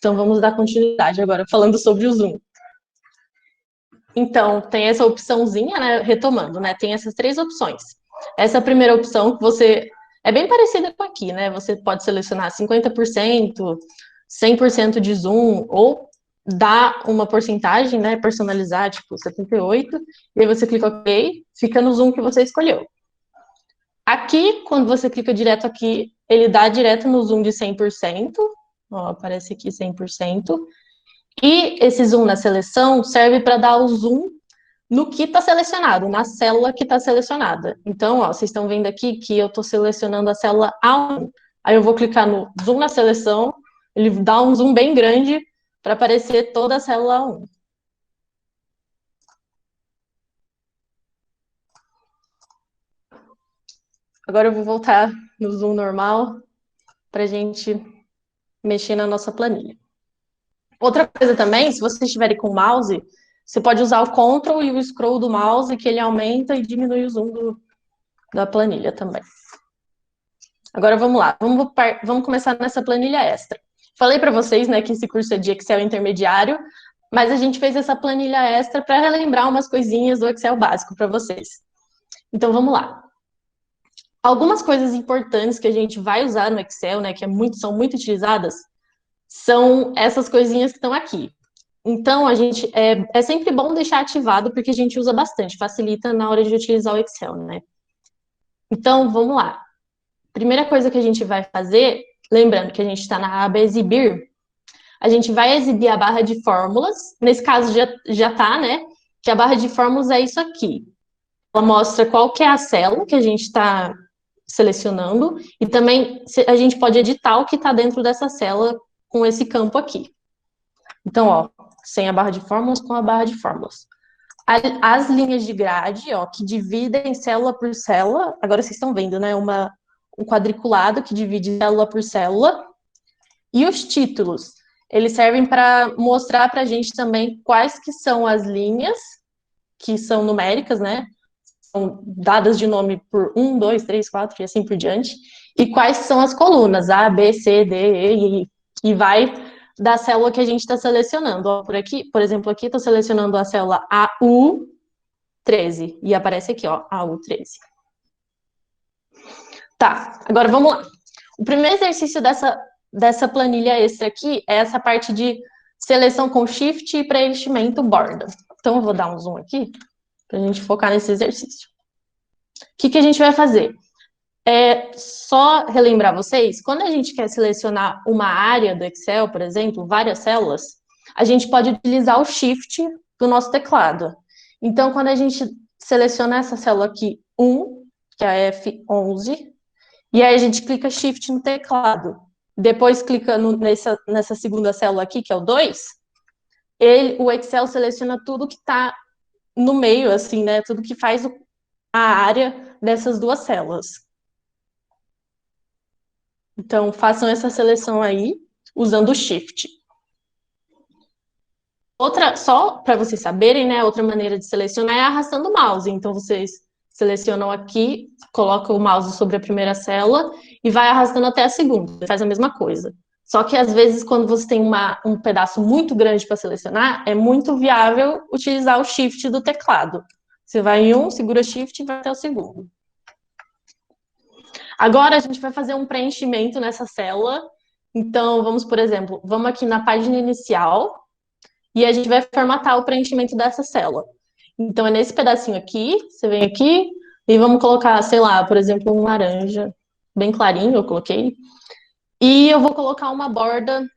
Então, vamos dar continuidade agora, falando sobre o Zoom. Então, tem essa opçãozinha, né? Retomando, né? Tem essas três opções. Essa primeira opção que você... É bem parecida com aqui, né? Você pode selecionar 50%, 100% de Zoom, ou dar uma porcentagem, né? Personalizar, tipo, 78%, e aí você clica OK, fica no Zoom que você escolheu. Aqui, quando você clica direto aqui, ele dá direto no Zoom de 100%. Ó, aparece aqui 100%. E esse zoom na seleção serve para dar o zoom no que está selecionado, na célula que está selecionada. Então, ó, vocês estão vendo aqui que eu estou selecionando a célula A1. Aí eu vou clicar no zoom na seleção, ele dá um zoom bem grande para aparecer toda a célula A1. Agora eu vou voltar no zoom normal para a gente mexer na nossa planilha. Outra coisa também, se vocês estiverem com o mouse, você pode usar o Ctrl e o Scroll do mouse, que ele aumenta e diminui o zoom da planilha também. Agora vamos lá, vamos começar nessa planilha extra. Falei para vocês, né, que esse curso é de Excel intermediário, mas a gente fez essa planilha extra para relembrar umas coisinhas do Excel básico para vocês. Então vamos lá. Algumas coisas importantes que a gente vai usar no Excel, né, que são muito utilizadas, são essas coisinhas que estão aqui. Então, é sempre bom deixar ativado, porque a gente usa bastante, facilita na hora de utilizar o Excel, né? Então, vamos lá. Primeira coisa que a gente vai fazer, lembrando que a gente está na aba Exibir, a gente vai exibir a barra de fórmulas, nesse caso já tá, né? Que a barra de fórmulas é isso aqui. Ela mostra qual que é a célula que a gente está selecionando, e também a gente pode editar o que está dentro dessa célula com esse campo aqui. Então, ó, sem a barra de fórmulas, com a barra de fórmulas. As linhas de grade, ó, que dividem célula por célula, agora vocês estão vendo, né, um quadriculado que divide célula por célula. E os títulos, eles servem para mostrar para a gente também quais que são as linhas, que são numéricas, né, são dadas de nome por 1, 2, 3, 4 e assim por diante, e quais são as colunas, A, B, C, D, E, e vai da célula que a gente está selecionando. Ó, por aqui, por exemplo, aqui estou selecionando a célula AU13, e aparece aqui, ó, AU13. Tá, agora vamos lá. O primeiro exercício dessa planilha extra aqui é essa parte de seleção com shift e preenchimento borda. Então, eu vou dar um zoom aqui, para a gente focar nesse exercício. O que a gente vai fazer? É só relembrar vocês, quando a gente quer selecionar uma área do Excel, por exemplo, várias células, a gente pode utilizar o Shift do nosso teclado. Então, quando a gente seleciona essa célula aqui, 1, que é a F11, e aí a gente clica Shift no teclado, depois clica nessa segunda célula aqui, que é o 2, o Excel seleciona tudo que está no meio, assim, né? Tudo que faz a área dessas duas células. Então, façam essa seleção aí, usando o Shift. Só para vocês saberem, né, outra maneira de selecionar é arrastando o mouse. Então, vocês selecionam aqui, colocam o mouse sobre a primeira célula e vai arrastando até a segunda, faz a mesma coisa. Só que, às vezes, quando você tem um pedaço muito grande para selecionar, é muito viável utilizar o Shift do teclado. Você vai em um, segura Shift e vai até o segundo. Agora a gente vai fazer um preenchimento nessa célula. Então, por exemplo, vamos aqui na página inicial e a gente vai formatar o preenchimento dessa célula. Então, é nesse pedacinho aqui, você vem aqui e vamos colocar, sei lá, por exemplo, um laranja bem clarinho, eu coloquei. E eu vou colocar uma borda,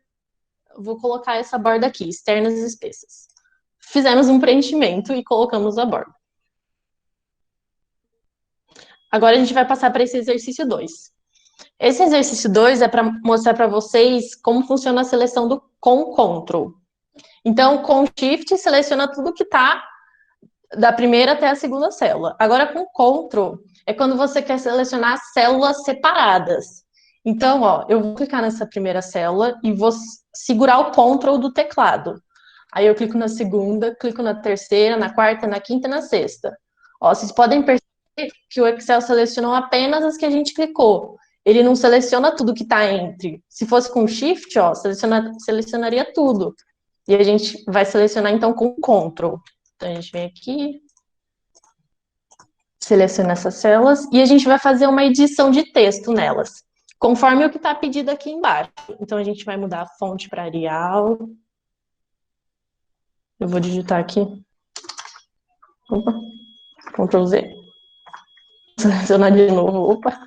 vou colocar essa borda aqui, externas e espessas. Fizemos um preenchimento e colocamos a borda. Agora a gente vai passar para esse exercício 2. Esse exercício 2 é para mostrar para vocês como funciona a seleção com Ctrl. Então, com Shift, seleciona tudo que está da primeira até a segunda célula. Agora, com Ctrl, é quando você quer selecionar células separadas. Então, ó, eu vou clicar nessa primeira célula e vou segurar o Ctrl do teclado. Aí eu clico na segunda, clico na terceira, na quarta, na quinta e na sexta. Ó, vocês podem perceber que o Excel selecionou apenas as que a gente clicou. ele não seleciona tudo que está entre. Se fosse com Shift, ó, selecionaria tudo. E a gente vai selecionar, então, com Ctrl. Então, a gente vem aqui, seleciona essas células, e a gente vai fazer uma edição de texto nelas, conforme o que está pedido aqui embaixo. Então, a gente vai mudar a fonte para Arial. Eu vou digitar aqui. Opa, Ctrl Z. Selecionar de novo, opa.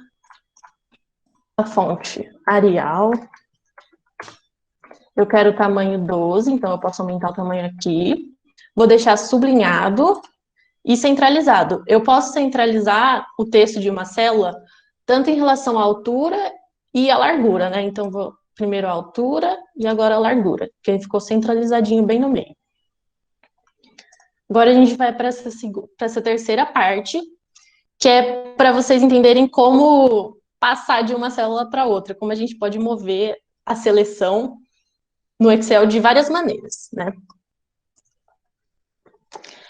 A fonte Arial. Eu quero o tamanho 12, então eu posso aumentar o tamanho aqui. Vou deixar sublinhado e centralizado. Eu posso centralizar o texto de uma célula tanto em relação à altura e à largura, né? Então, vou primeiro a altura e agora a largura, porque ele ficou centralizadinho bem no meio. Agora a gente vai para essa terceira parte, que é para vocês entenderem como passar de uma célula para outra, como a gente pode mover a seleção no Excel de várias maneiras, né?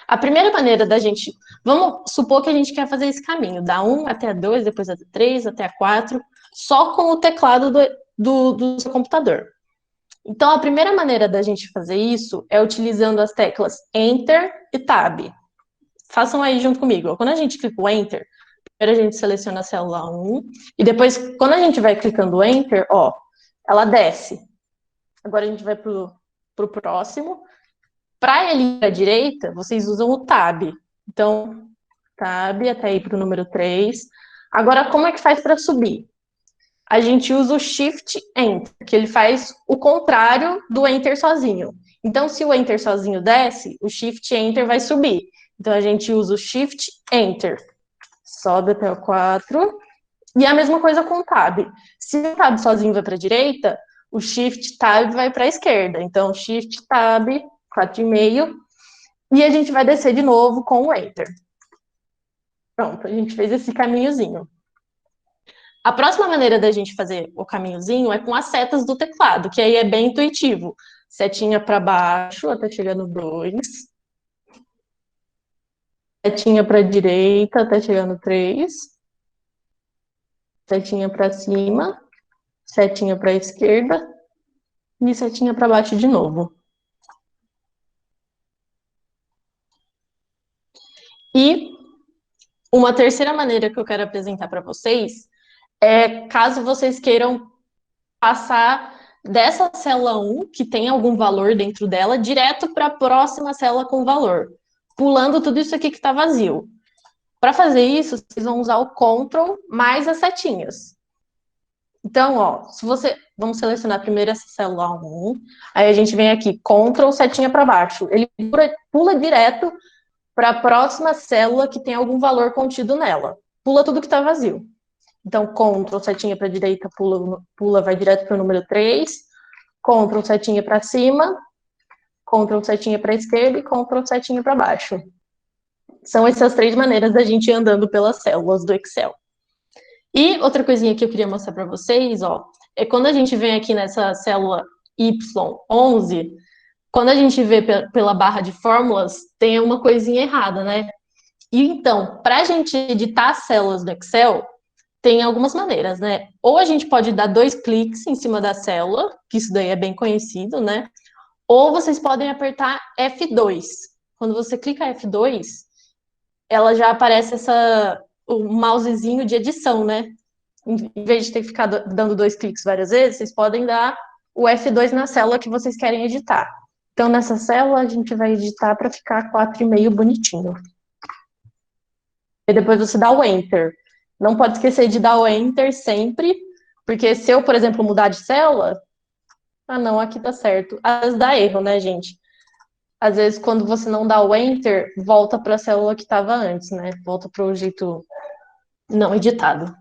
A primeira maneira da gente... Vamos supor que a gente quer fazer esse caminho, da 1 até a 2, depois até a 3, até a 4, só com o teclado do seu computador. Então, a primeira maneira da gente fazer isso é utilizando as teclas Enter e Tab. Façam aí junto comigo. Quando a gente clica o Enter, primeiro a gente seleciona a célula 1, e depois, quando a gente vai clicando Enter, ó, ela desce. Agora a gente vai para o próximo. Para ele ir para a direita, vocês usam o Tab. Então, Tab até ir para o número 3. Agora, como é que faz para subir? A gente usa o Shift Enter, que ele faz o contrário do Enter sozinho. Então, se o Enter sozinho desce, o Shift Enter vai subir. Então, a gente usa o Shift Enter. Sobe até o 4. E a mesma coisa com o Tab. Se o Tab sozinho vai para a direita, o Shift Tab vai para a esquerda. Então, Shift Tab, 4,5. E a gente vai descer de novo com o Enter. Pronto, a gente fez esse caminhozinho. A próxima maneira da gente fazer o caminhozinho é com as setas do teclado, que aí é bem intuitivo. Setinha para baixo, até chegar no 2. Setinha para a direita, até chegar no 3. Setinha para cima. Setinha para a esquerda. E setinha para baixo de novo. E uma terceira maneira que eu quero apresentar para vocês é caso vocês queiram passar dessa célula 1, que tem algum valor dentro dela, direto para a próxima célula com valor, pulando tudo isso aqui que está vazio. Para fazer isso, vocês vão usar o Ctrl mais as setinhas. Então, ó, se você... Vamos selecionar primeiro essa célula 1, aí a gente vem aqui, Ctrl, setinha para baixo. Ele pula direto para a próxima célula que tem algum valor contido nela. Pula tudo que está vazio. Então, Ctrl, setinha para a direita, pula, vai direto para o número 3. Ctrl, setinha para cima. Ctrl, setinha para a esquerda e Ctrl, setinha para baixo. São essas três maneiras da gente ir andando pelas células do Excel. E outra coisinha que eu queria mostrar para vocês, ó, é quando a gente vem aqui nessa célula Y11, quando a gente vê pela barra de fórmulas, tem uma coisinha errada, né? E então, para a gente editar as células do Excel, tem algumas maneiras, né? Ou a gente pode dar 2 cliques em cima da célula, que isso daí é bem conhecido, né? Ou vocês podem apertar F2. Quando você clica F2, ela já aparece o mousezinho de edição, né? Em vez de ter que ficar dando 2 cliques várias vezes, vocês podem dar o F2 na célula que vocês querem editar. Então, nessa célula, a gente vai editar para ficar 4,5 bonitinho. E depois você dá o Enter. Não pode esquecer de dar o Enter sempre, porque se eu, por exemplo, mudar de célula... Ah, não, aqui tá certo. Às vezes dá erro, né, gente? Às vezes, quando você não dá o Enter, volta para a célula que estava antes, né? Volta para o jeito não editado.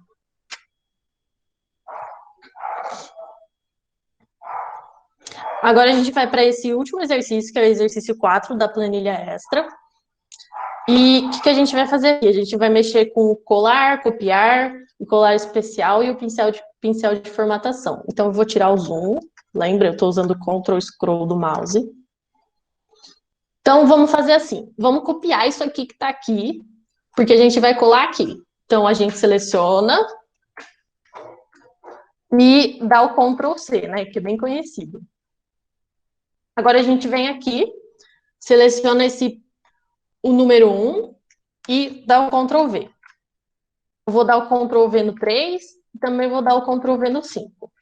Agora a gente vai para esse último exercício, que é o exercício 4 da planilha extra. E o que a gente vai fazer aqui? A gente vai mexer com o colar, copiar, o colar especial e o pincel de formatação. Então, eu vou tirar o zoom. Lembra, eu estou usando o Ctrl Scroll do mouse. Então, vamos fazer assim. Vamos copiar isso aqui que está aqui, porque a gente vai colar aqui. Então, a gente seleciona, e dá o Ctrl C, né, que é bem conhecido. Agora a gente vem aqui, seleciona o número 1 e dá o Ctrl V. Eu vou dar o Ctrl V no 3 e também vou dar o Ctrl V no 5.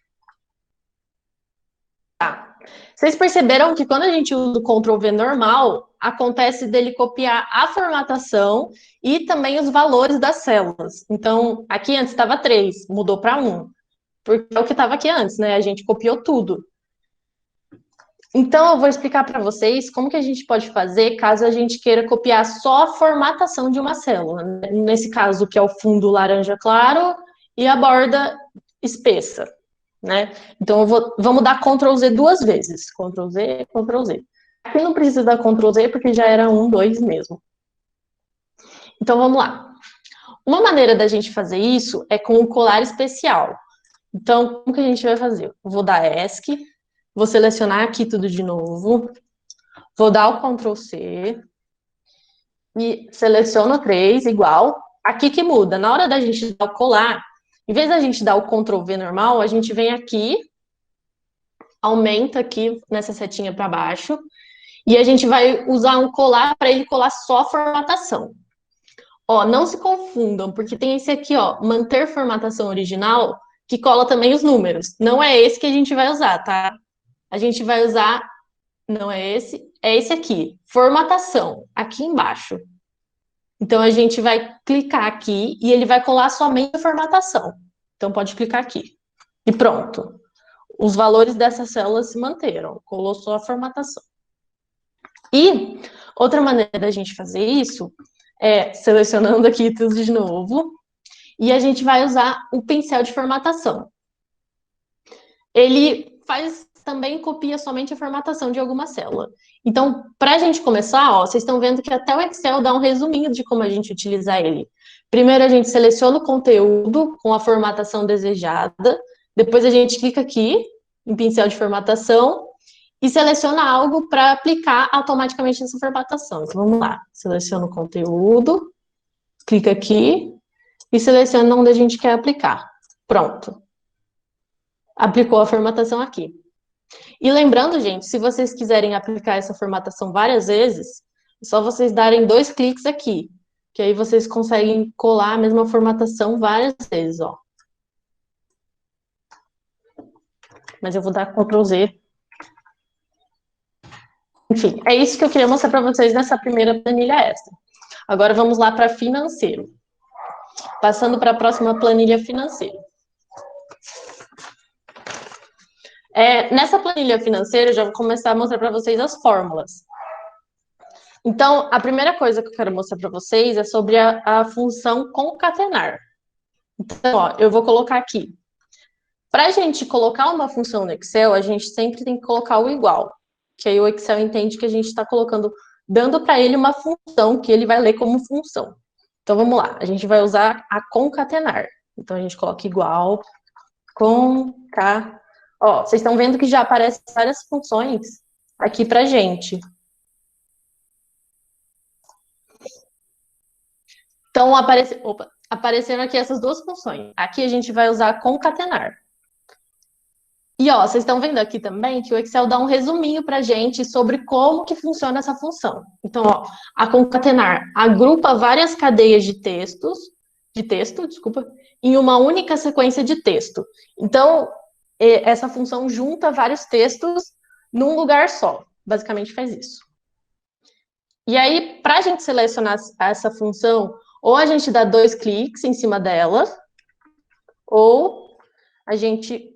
Tá. Vocês perceberam que quando a gente usa o Ctrl V normal, acontece dele copiar a formatação e também os valores das células. Então, aqui antes estava 3, mudou para 1. Porque é o que estava aqui antes, né? A gente copiou tudo. Então, eu vou explicar para vocês como que a gente pode fazer caso a gente queira copiar só a formatação de uma célula. Nesse caso, que é o fundo laranja claro e a borda espessa, né? Então, vamos dar Ctrl Z duas vezes. Ctrl Z, Ctrl Z. Aqui não precisa dar Ctrl Z porque já era 1, 2 mesmo. Então, vamos lá. Uma maneira da gente fazer isso é com o colar especial. Então, como que a gente vai fazer? Eu vou dar ESC, vou selecionar aqui tudo de novo, vou dar o Ctrl C e seleciono 3, igual. Aqui que muda, na hora da gente dar o colar, em vez da gente dar o Ctrl V normal, a gente vem aqui, aumenta aqui nessa setinha para baixo, e a gente vai usar um colar para ele colar só a formatação. Ó, não se confundam, porque tem esse aqui, ó, manter formatação original, que cola também os números. Não é esse que a gente vai usar, tá? A gente vai usar, não é esse aqui, formatação, aqui embaixo. Então, a gente vai clicar aqui e ele vai colar somente a formatação. Então, pode clicar aqui. E pronto. Os valores dessas células se manteram, colou só a formatação. E outra maneira da gente fazer isso é selecionando aqui tudo de novo, e a gente vai usar o pincel de formatação. Ele também copia somente a formatação de alguma célula. Então, para a gente começar, ó, vocês estão vendo que até o Excel dá um resuminho de como a gente utiliza ele. Primeiro a gente seleciona o conteúdo com a formatação desejada, depois a gente clica aqui em pincel de formatação e seleciona algo para aplicar automaticamente essa formatação. Então, vamos lá, seleciona o conteúdo, clica aqui e seleciona onde a gente quer aplicar. Pronto. Aplicou a formatação aqui. E lembrando, gente, se vocês quiserem aplicar essa formatação várias vezes, é só vocês darem 2 cliques aqui, que aí vocês conseguem colar a mesma formatação várias vezes, ó. Mas eu vou dar Ctrl Z. Enfim, é isso que eu queria mostrar para vocês nessa primeira planilha extra. Agora vamos lá para financeiro. Passando para a próxima planilha financeira. Nessa planilha financeira, eu já vou começar a mostrar para vocês as fórmulas. Então, a primeira coisa que eu quero mostrar para vocês é sobre a função concatenar. Então, ó, eu vou colocar aqui. Para a gente colocar uma função no Excel, a gente sempre tem que colocar o igual. Que aí o Excel entende que a gente está dando para ele uma função que ele vai ler como função. Então, vamos lá. A gente vai usar a concatenar. Então, a gente coloca igual, concatenar. Ó, vocês estão vendo que já aparecem várias funções aqui pra gente. Então, apareceram aqui essas duas funções. Aqui a gente vai usar concatenar. E, ó, vocês estão vendo aqui também que o Excel dá um resuminho pra gente sobre como que funciona essa função. Então, ó, a concatenar agrupa várias cadeias de texto, em uma única sequência de texto. Então, essa função junta vários textos num lugar só. Basicamente faz isso. E aí, para a gente selecionar essa função, ou a gente dá 2 cliques em cima dela, ou a gente...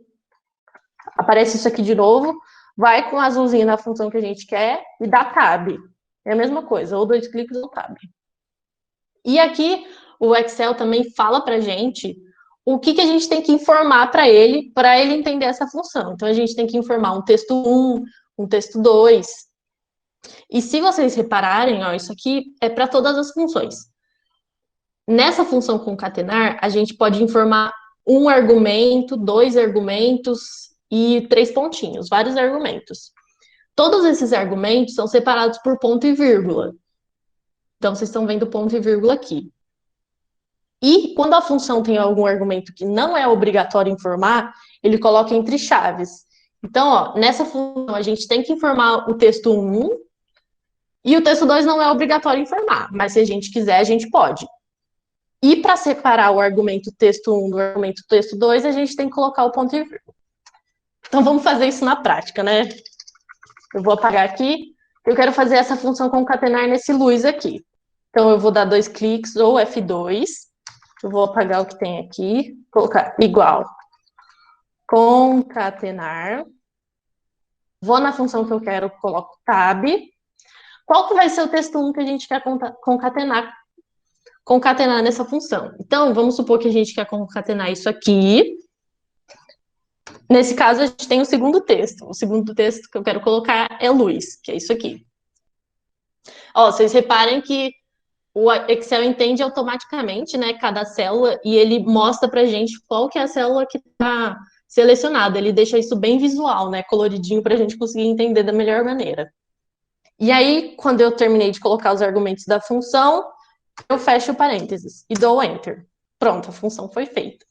Aparece isso aqui de novo, vai com o azulzinho na função que a gente quer e dá Tab. É a mesma coisa, ou 2 cliques ou Tab. E aqui, o Excel também fala para a gente o que a gente tem que informar para ele entender essa função. Então, a gente tem que informar um texto 1, um texto 2. E se vocês repararem, ó, isso aqui é para todas as funções. Nessa função concatenar, a gente pode informar um argumento, 2 argumentos e 3 pontinhos, vários argumentos. Todos esses argumentos são separados por ponto e vírgula. Então, vocês estão vendo ponto e vírgula aqui. E quando a função tem algum argumento que não é obrigatório informar, ele coloca entre chaves. Então, ó, nessa função, a gente tem que informar o texto 1 e o texto 2 não é obrigatório informar, mas se a gente quiser, a gente pode. E para separar o argumento texto 1 do argumento texto 2, a gente tem que colocar o ponto e vírgula. Então, vamos fazer isso na prática, né? Eu vou apagar aqui. Eu quero fazer essa função concatenar nesse luz aqui. Então, eu vou dar 2 cliques ou F2. Eu vou apagar o que tem aqui. Colocar igual. Concatenar. Vou na função que eu quero, coloco tab. Qual que vai ser o texto 1 que a gente quer concatenar nessa função? Então, vamos supor que a gente quer concatenar isso aqui. Nesse caso, a gente tem o segundo texto. O segundo texto que eu quero colocar é luz, que é isso aqui. Ó, vocês reparem que o Excel entende automaticamente, né, cada célula, e ele mostra pra gente qual que é a célula que está selecionada. Ele deixa isso bem visual, né, coloridinho, pra gente conseguir entender da melhor maneira. E aí, quando eu terminei de colocar os argumentos da função, eu fecho o parênteses e dou Enter. Pronto, a função foi feita.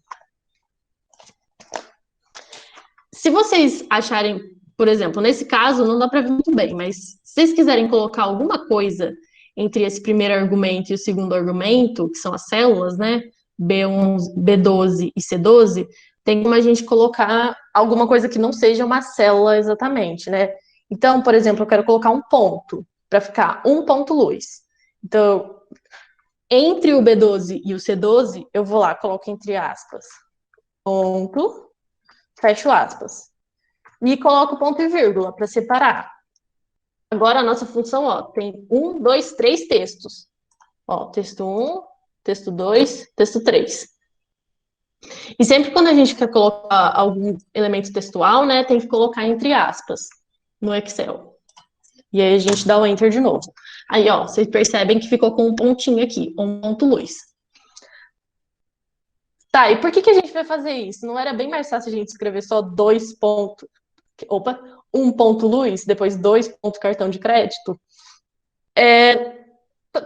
Se vocês acharem, por exemplo, nesse caso, não dá para ver muito bem, mas se vocês quiserem colocar alguma coisa entre esse primeiro argumento e o segundo argumento, que são as células, né? B11, B12 e C12, tem como a gente colocar alguma coisa que não seja uma célula exatamente, né? Então, por exemplo, eu quero colocar um ponto, para ficar um ponto luz. Então, entre o B12 e o C12, eu vou lá, coloco entre aspas, ponto, fecho aspas. E coloco ponto e vírgula para separar. Agora a nossa função, ó, tem 1, 2, 3 textos. Ó, texto 1, texto 2, texto 3. E sempre quando a gente quer colocar algum elemento textual, né, tem que colocar entre aspas no Excel. E aí a gente dá o Enter de novo. Aí, ó, vocês percebem que ficou com um pontinho aqui, um ponto luz. Tá, e por que a gente vai fazer isso? Não era bem mais fácil a gente escrever só 2 pontos, opa, 1 ponto luz, depois 2 pontos cartão de crédito?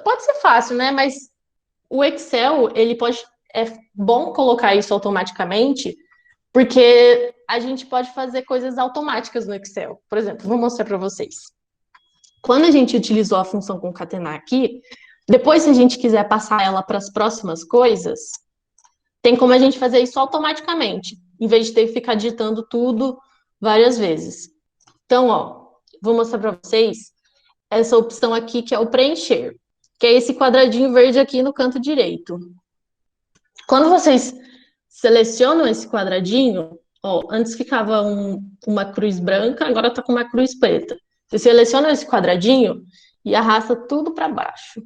Pode ser fácil, né? Mas o Excel, ele pode. É bom colocar isso automaticamente, porque a gente pode fazer coisas automáticas no Excel. Por exemplo, vou mostrar para vocês. Quando a gente utilizou a função concatenar aqui, depois, se a gente quiser passar ela para as próximas coisas, tem como a gente fazer isso automaticamente, em vez de ter que ficar digitando tudo várias vezes. Então, ó, vou mostrar para vocês essa opção aqui, que é o preencher, que é esse quadradinho verde aqui no canto direito. Quando vocês selecionam esse quadradinho, ó, antes ficava uma cruz branca, agora está com uma cruz preta. Você seleciona esse quadradinho e arrasta tudo para baixo.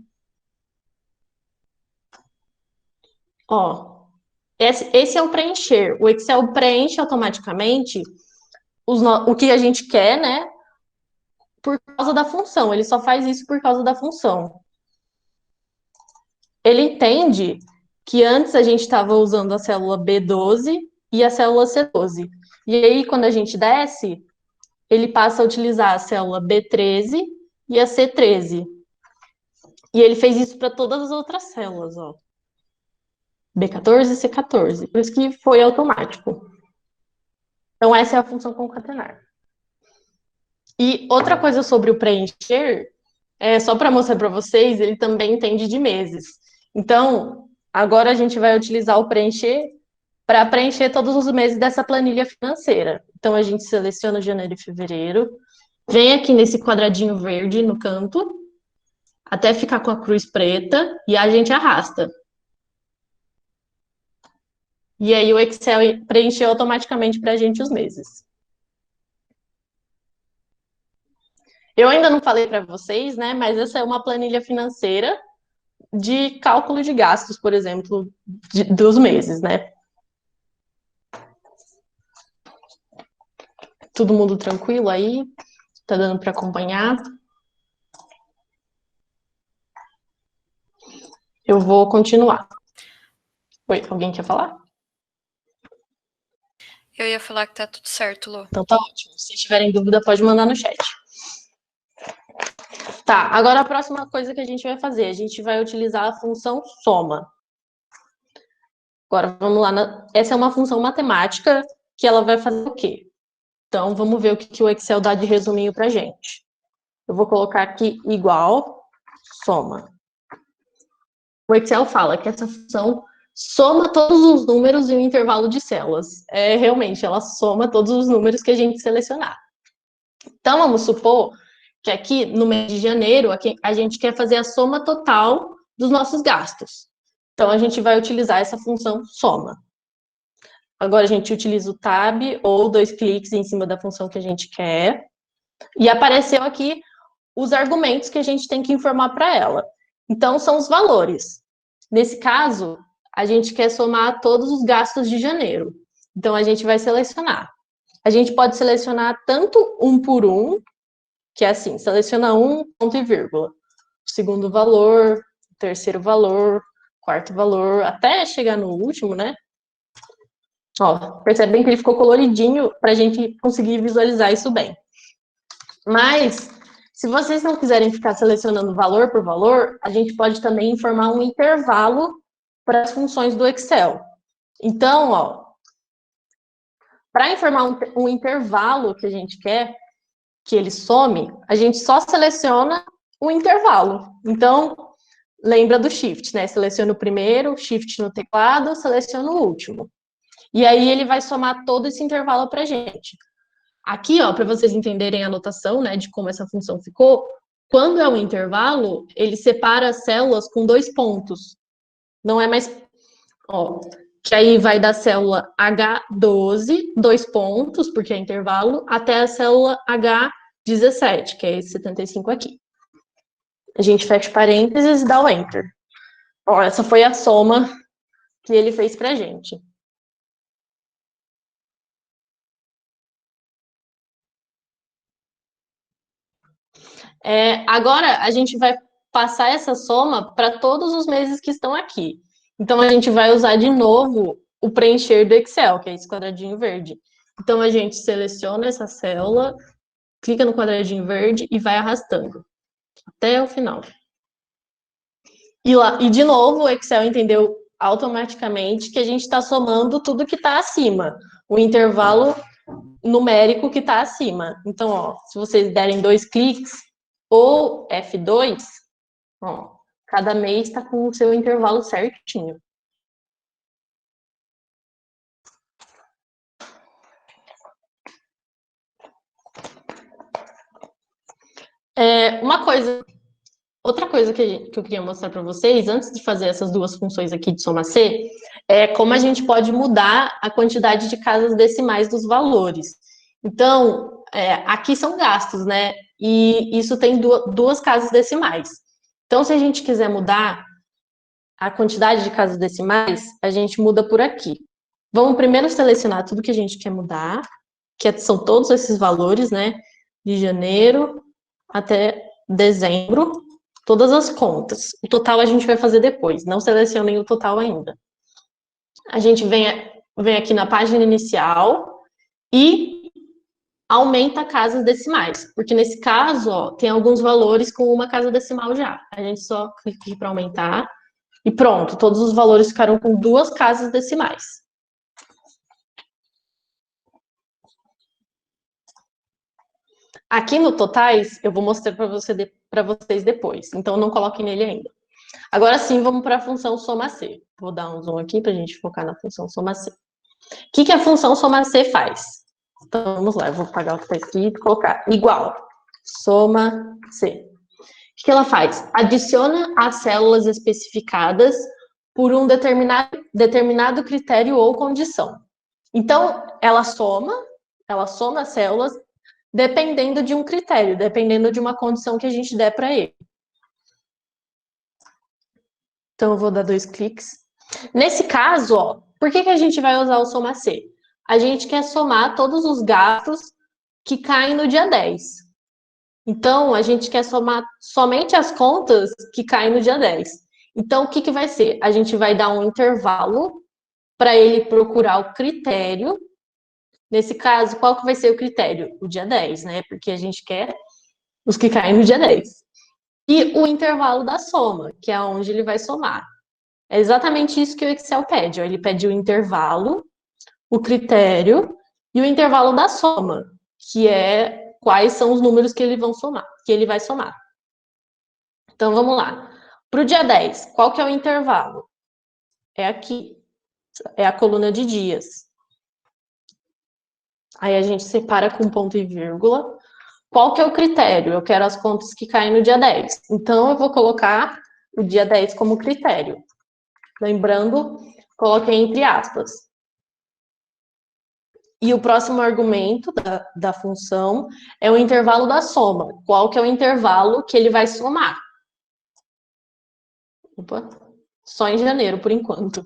Ó, esse é o preencher. O Excel preenche automaticamente o que a gente quer, né? Por causa da função. Ele só faz isso por causa da função. Ele entende que antes a gente estava usando a célula B12 e a célula C12. E aí, quando a gente desce, ele passa a utilizar a célula B13 e a C13. E ele fez isso para todas as outras células, ó. B14 e C14. Por isso que foi automático. Então, essa é a função concatenar. E outra coisa sobre o preencher, só para mostrar para vocês, ele também entende de meses. Então, agora a gente vai utilizar o preencher para preencher todos os meses dessa planilha financeira. Então, a gente seleciona janeiro e fevereiro, vem aqui nesse quadradinho verde no canto, até ficar com a cruz preta, e a gente arrasta. E aí o Excel preencheu automaticamente para a gente os meses. Eu ainda não falei para vocês, né? Mas essa é uma planilha financeira de cálculo de gastos, por exemplo, dos meses, né? Todo mundo tranquilo aí? Tá dando para acompanhar? Eu vou continuar. Oi, alguém quer falar? Eu ia falar que tá tudo certo, Lu. Então tá ótimo. Se tiverem dúvida, pode mandar no chat. Tá, agora a próxima coisa que a gente vai fazer, a gente vai utilizar a função soma. Agora vamos lá, essa é uma função matemática que ela vai fazer o quê? Então, vamos ver o que o Excel dá de resuminho para a gente. Eu vou colocar aqui igual soma. O Excel fala que essa função soma todos os números em um intervalo de células. Realmente, ela soma todos os números que a gente selecionar. Então, vamos supor que aqui no mês de janeiro, aqui, a gente quer fazer a soma total dos nossos gastos. Então, a gente vai utilizar essa função soma. Agora, a gente utiliza o tab ou 2 cliques em cima da função que a gente quer. E apareceu aqui os argumentos que a gente tem que informar para ela. Então, são os valores. Nesse caso, a gente quer somar todos os gastos de janeiro. Então, a gente vai selecionar. A gente pode selecionar tanto um por um, que é assim, seleciona um, ponto e vírgula. O segundo valor, o terceiro valor, quarto valor, até chegar no último, né? Ó, percebem que ele ficou coloridinho para a gente conseguir visualizar isso bem. Mas, se vocês não quiserem ficar selecionando valor por valor, a gente pode também informar um intervalo para as funções do Excel. Então, ó, para informar um intervalo que a gente quer que ele some, a gente só seleciona o intervalo. Então, lembra do Shift, né? Seleciona o primeiro, Shift no teclado, seleciona o último. E aí ele vai somar todo esse intervalo para a gente. Aqui, ó, para vocês entenderem a notação, né, de como essa função ficou, quando é um intervalo, ele separa as células com 2 pontos. Não é mais, ó, que aí vai da célula H12, 2 pontos, porque é intervalo, até a célula H17, que é esse 75 aqui. A gente fecha parênteses e dá o Enter. Ó, essa foi a soma que ele fez pra gente. Agora, a gente vai passar essa soma para todos os meses que estão aqui. Então, a gente vai usar de novo o preencher do Excel, que é esse quadradinho verde. Então, a gente seleciona essa célula, clica no quadradinho verde e vai arrastando até o final. E de novo, o Excel entendeu automaticamente que a gente está somando tudo que está acima, o intervalo numérico que está acima. Então, ó, se vocês derem 2 cliques, ou F2, ó, cada mês está com o seu intervalo certinho. Outra coisa que eu queria mostrar para vocês, antes de fazer essas duas funções aqui de soma C, é como a gente pode mudar a quantidade de casas decimais dos valores. Então, aqui são gastos, né? E isso tem duas casas decimais. Então, se a gente quiser mudar a quantidade de casas decimais, a gente muda por aqui. Vamos primeiro selecionar tudo que a gente quer mudar, que são todos esses valores, né? De janeiro até dezembro, todas as contas. O total a gente vai fazer depois, não selecionem o total ainda. A gente vem aqui na página inicial e aumenta casas decimais, porque nesse caso, ó, tem alguns valores com uma casa decimal já. A gente só clica aqui para aumentar e pronto, todos os valores ficaram com 2 casas decimais. Aqui no totais, eu vou mostrar para vocês depois, então não coloquem nele ainda. Agora sim, vamos para a função soma C. Vou dar um zoom aqui para a gente focar na função soma C. O que a função soma C faz? Então, vamos lá, eu vou apagar o que está escrito e colocar igual, soma C. O que ela faz? Adiciona as células especificadas por um determinado critério ou condição. Então, ela soma as células dependendo de um critério, dependendo de uma condição que a gente der para ele. Então, eu vou dar 2 cliques. Nesse caso, ó, por que a gente vai usar o soma C? A gente quer somar todos os gastos que caem no dia 10. Então, a gente quer somar somente as contas que caem no dia 10. Então, o que vai ser? A gente vai dar um intervalo para ele procurar o critério. Nesse caso, qual que vai ser o critério? O dia 10, né? Porque a gente quer os que caem no dia 10. E o intervalo da soma, que é onde ele vai somar. É exatamente isso que o Excel pede. Ó. Ele pede o intervalo, o critério e o intervalo da soma, que é quais são os números que ele vai somar. Então, vamos lá. Para o dia 10, qual que é o intervalo? É aqui. É a coluna de dias. Aí a gente separa com ponto e vírgula. Qual que é o critério? Eu quero as contas que caem no dia 10. Então, eu vou colocar o dia 10 como critério. Lembrando, coloquei entre aspas. E o próximo argumento da função é o intervalo da soma. Qual que é o intervalo que ele vai somar? Opa, só em janeiro, por enquanto.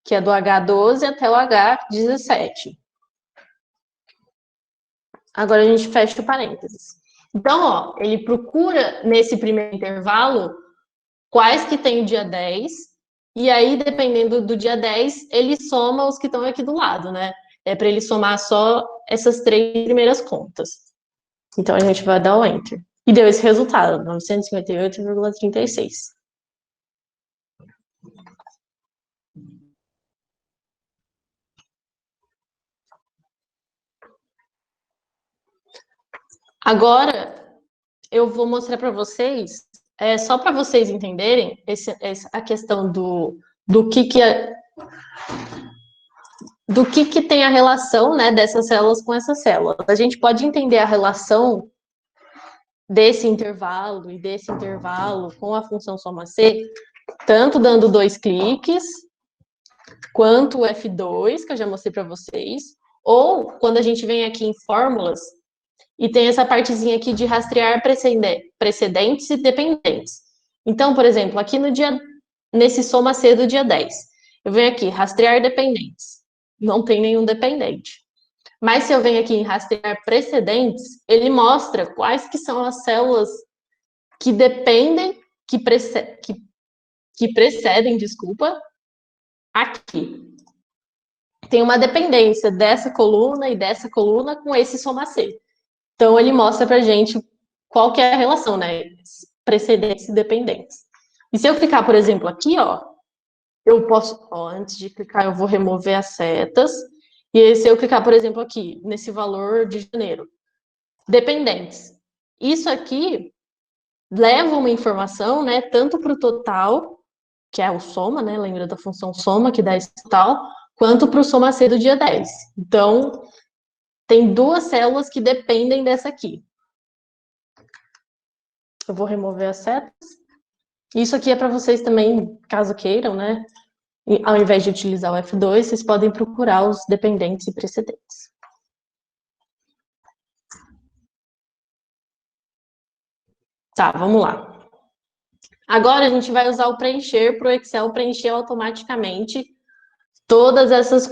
Que é do H12 até o H17. Agora a gente fecha o parênteses. Então, ó, ele procura, nesse primeiro intervalo, quais que tem o dia 10, e aí, dependendo do dia 10, ele soma os que estão aqui do lado, né? É para ele somar só essas 3 primeiras contas. Então, a gente vai dar o Enter. E deu esse resultado, 958,36. Agora, eu vou mostrar para vocês, só para vocês entenderem a questão do que tem a relação, né, dessas células com essas células. A gente pode entender a relação desse intervalo e desse intervalo com a função soma C, tanto dando 2 cliques, quanto o F2, que eu já mostrei para vocês, ou quando a gente vem aqui em fórmulas e tem essa partezinha aqui de rastrear precedentes e dependentes. Então, por exemplo, aqui nesse soma C do dia 10, eu venho aqui, rastrear dependentes. Não tem nenhum dependente. Mas se eu venho aqui em rastrear precedentes, ele mostra quais que são as células que dependem, que precedem, aqui. Tem uma dependência dessa coluna e dessa coluna com esse soma C. Então, ele mostra pra gente qual que é a relação, né? Precedentes e dependentes. E se eu clicar, por exemplo, aqui, ó, eu posso, ó, antes de clicar, eu vou remover as setas. E aí, se eu clicar, por exemplo, aqui, nesse valor de janeiro, dependentes. Isso aqui leva uma informação, né, tanto para o total, que é o soma, né, lembra da função soma, que dá esse total, quanto para o soma C do dia 10. Então, tem 2 células que dependem dessa aqui. Eu vou remover as setas. Isso aqui é para vocês também, caso queiram, né? E, ao invés de utilizar o F2, vocês podem procurar os dependentes e precedentes. Tá, vamos lá. Agora a gente vai usar o preencher para o Excel preencher automaticamente todas essas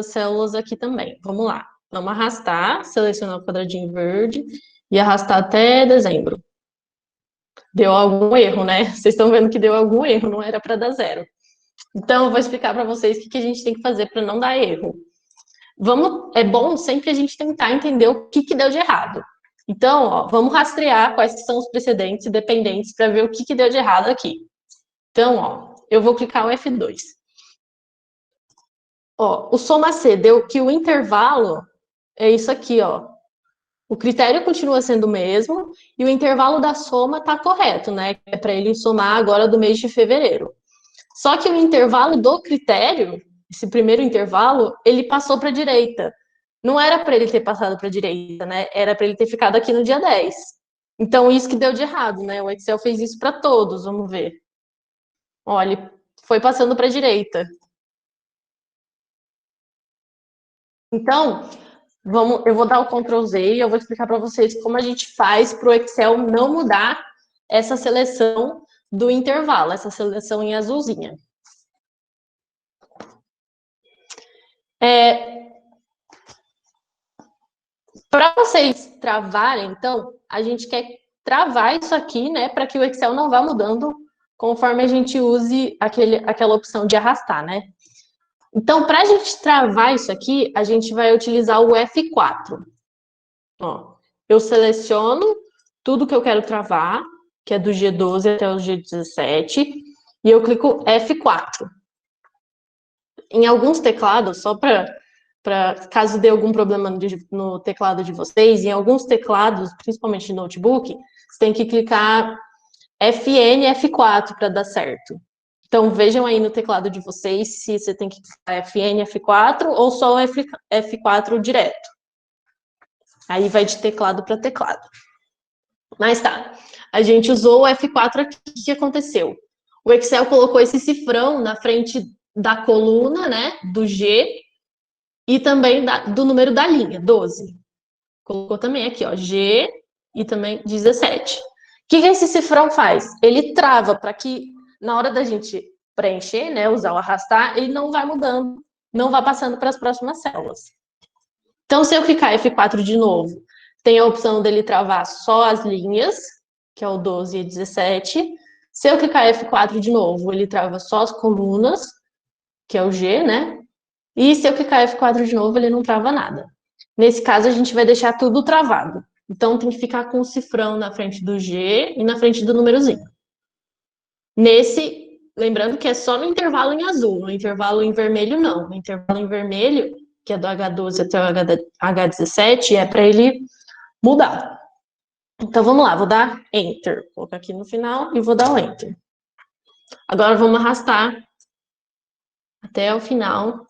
células aqui também. Vamos lá. Vamos arrastar, selecionar o quadradinho verde e arrastar até dezembro. Deu algum erro, né? Vocês estão vendo que deu algum erro, não era para dar 0. Então, eu vou explicar para vocês o que a gente tem que fazer para não dar erro. É bom sempre a gente tentar entender o que deu de errado. Então, ó, vamos rastrear quais são os precedentes e dependentes para ver o que deu de errado aqui. Então, ó, eu vou clicar o F2. Ó, o soma C deu que o intervalo é isso aqui, ó. O critério continua sendo o mesmo e o intervalo da soma está correto, né? É para ele somar agora do mês de fevereiro. Só que o intervalo do critério, esse primeiro intervalo, ele passou para a direita. Não era para ele ter passado para a direita, né? Era para ele ter ficado aqui no dia 10. Então, isso que deu de errado, né? O Excel fez isso para todos, vamos ver. Olha, ele foi passando para a direita. Então, eu vou dar o Ctrl Z e eu vou explicar para vocês como a gente faz para o Excel não mudar essa seleção do intervalo, essa seleção em azulzinha. Para vocês travarem, então, a gente quer travar isso aqui, né, para que o Excel não vá mudando conforme a gente use aquela opção de arrastar, né? Então, para a gente travar isso aqui, a gente vai utilizar o F4. Ó, eu seleciono tudo que eu quero travar, que é do G12 até o G17, e eu clico F4. Em alguns teclados, só para caso dê algum problema no teclado de vocês, em alguns teclados, principalmente de notebook, você tem que clicar FN F4 para dar certo. Então, vejam aí no teclado de vocês se você tem que clicar FN F4 ou só o F4 direto. Aí vai de teclado para teclado. Mas tá, a gente usou o F4 aqui, o que aconteceu? O Excel colocou esse cifrão na frente da coluna, né, do G, e também do número da linha, 12. Colocou também aqui, ó, G e também 17. O que esse cifrão faz? Ele trava para que, na hora da gente preencher, né, usar o arrastar, ele não vai mudando, não vai passando para as próximas células. Então, se eu clicar F4 de novo, tem a opção dele travar só as linhas, que é o 12 e 17. Se eu clicar F4 de novo, ele trava só as colunas, que é o G, né? E se eu clicar F4 de novo, ele não trava nada. Nesse caso, a gente vai deixar tudo travado. Então, tem que ficar com o cifrão na frente do G e na frente do númerozinho. Lembrando que é só no intervalo em azul, no intervalo em vermelho não. No intervalo em vermelho, que é do H12 até o H17, é para ele mudar. Então, vamos lá, vou dar Enter. Vou colocar aqui no final e vou dar o Enter. Agora, vamos arrastar até o final.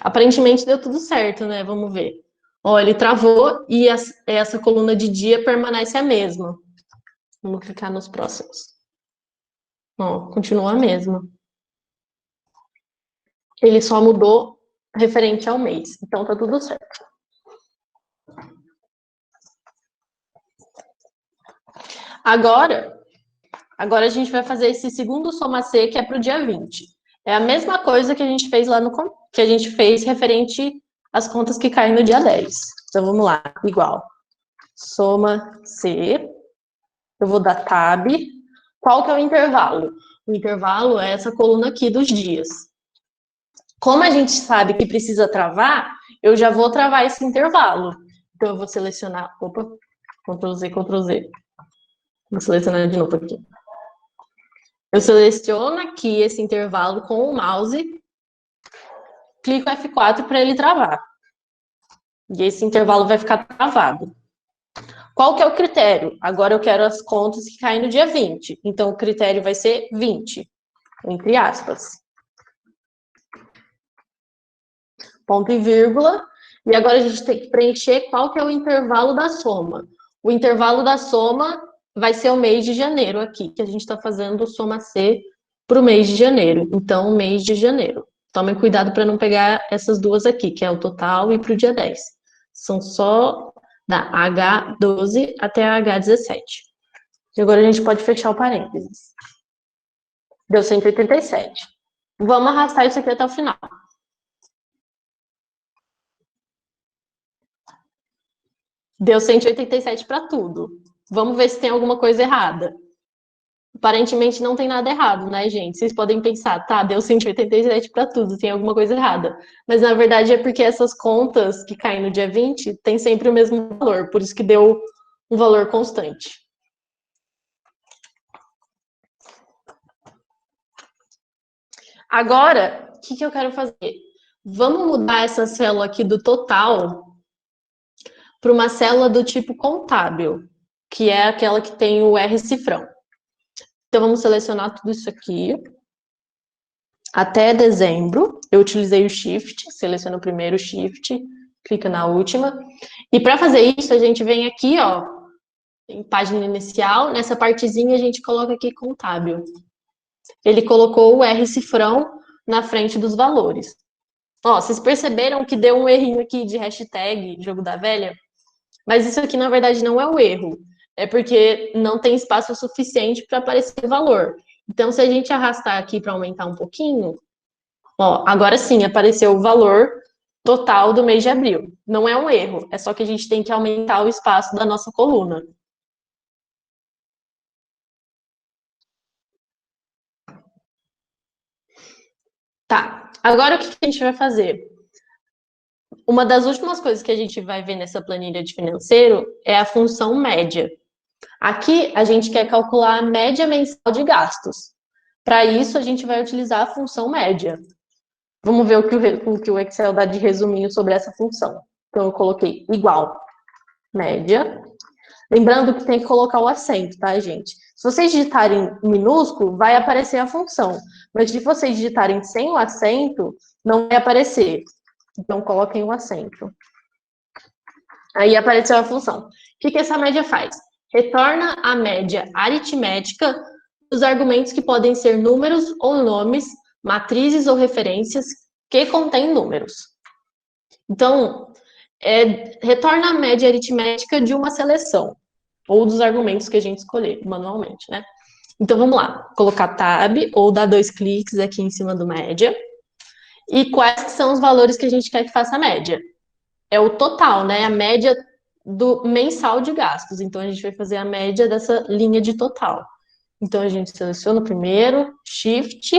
Aparentemente, deu tudo certo, né? Vamos ver. Ó, ele travou e essa coluna de dia permanece a mesma. Vamos clicar nos próximos. Ó, continua a mesma. Ele só mudou referente ao mês. Então, tá tudo certo. Agora a gente vai fazer esse segundo soma C, que é para o dia 20. É a mesma coisa que a gente fez lá que a gente fez referente às contas que caem no dia 10. Então, vamos lá, igual. Soma C. Eu vou dar tab. Qual que é o intervalo? O intervalo é essa coluna aqui dos dias. Como a gente sabe que precisa travar, eu já vou travar esse intervalo. Então, eu vou selecionar... Opa, Ctrl Z, Ctrl Z. Vou selecionar de novo aqui. Eu seleciono aqui esse intervalo com o mouse, clico F4 para ele travar. E esse intervalo vai ficar travado. Qual que é o critério? Agora eu quero as contas que caem no dia 20. Então, o critério vai ser 20, entre aspas. Ponto e vírgula. E agora a gente tem que preencher qual que é o intervalo da soma. O intervalo da soma vai ser o mês de janeiro aqui, que a gente está fazendo soma C para o mês de janeiro. Então, mês de janeiro. Tomem cuidado para não pegar essas duas aqui, que é o total e para o dia 10. São só da H12 até a H17. E agora a gente pode fechar o parênteses. Deu 187. Vamos arrastar isso aqui até o final. Deu 187 para tudo. Vamos ver se tem alguma coisa errada. Aparentemente não tem nada errado, né, gente? Vocês podem pensar, tá, deu 187 para tudo, tem alguma coisa errada. Mas na verdade é porque essas contas que caem no dia 20 têm sempre o mesmo valor, por isso que deu um valor constante. Agora, o que eu quero fazer? Vamos mudar essa célula aqui do total para uma célula do tipo contábil, que é aquela que tem o R cifrão. Então, vamos selecionar tudo isso aqui. Até dezembro, eu utilizei o Shift, seleciona o primeiro Shift, clica na última. E para fazer isso, a gente vem aqui, ó, em página inicial, nessa partezinha a gente coloca aqui contábil. Ele colocou o R cifrão na frente dos valores. Ó, vocês perceberam que deu um errinho aqui de hashtag, jogo da velha? Mas isso aqui, na verdade, não é o erro. É porque não tem espaço suficiente para aparecer o valor. Então, se a gente arrastar aqui para aumentar um pouquinho, ó, agora sim apareceu o valor total do mês de abril. Não é um erro, é só que a gente tem que aumentar o espaço da nossa coluna. Tá, agora o que a gente vai fazer? Uma das últimas coisas que a gente vai ver nessa planilha de financeiro é a função média. Aqui, a gente quer calcular a média mensal de gastos. Para isso, a gente vai utilizar a função média. Vamos ver o que o Excel dá de resuminho sobre essa função. Então, eu coloquei igual, média. Lembrando que tem que colocar o acento, tá, gente? Se vocês digitarem minúsculo, vai aparecer a função. Mas se vocês digitarem sem o acento, não vai aparecer. Então, coloquem o acento. Aí apareceu a função. O que essa média faz? Retorna a média aritmética dos argumentos que podem ser números ou nomes, matrizes ou referências que contêm números. Então, retorna a média aritmética de uma seleção, ou dos argumentos que a gente escolher manualmente, né? Então, vamos lá. Colocar tab, ou dar 2 cliques aqui em cima do média. E quais são os valores que a gente quer que faça a média? É o total, né? A média do mensal de gastos. Então, a gente vai fazer a média dessa linha de total. Então, a gente seleciona o primeiro, Shift,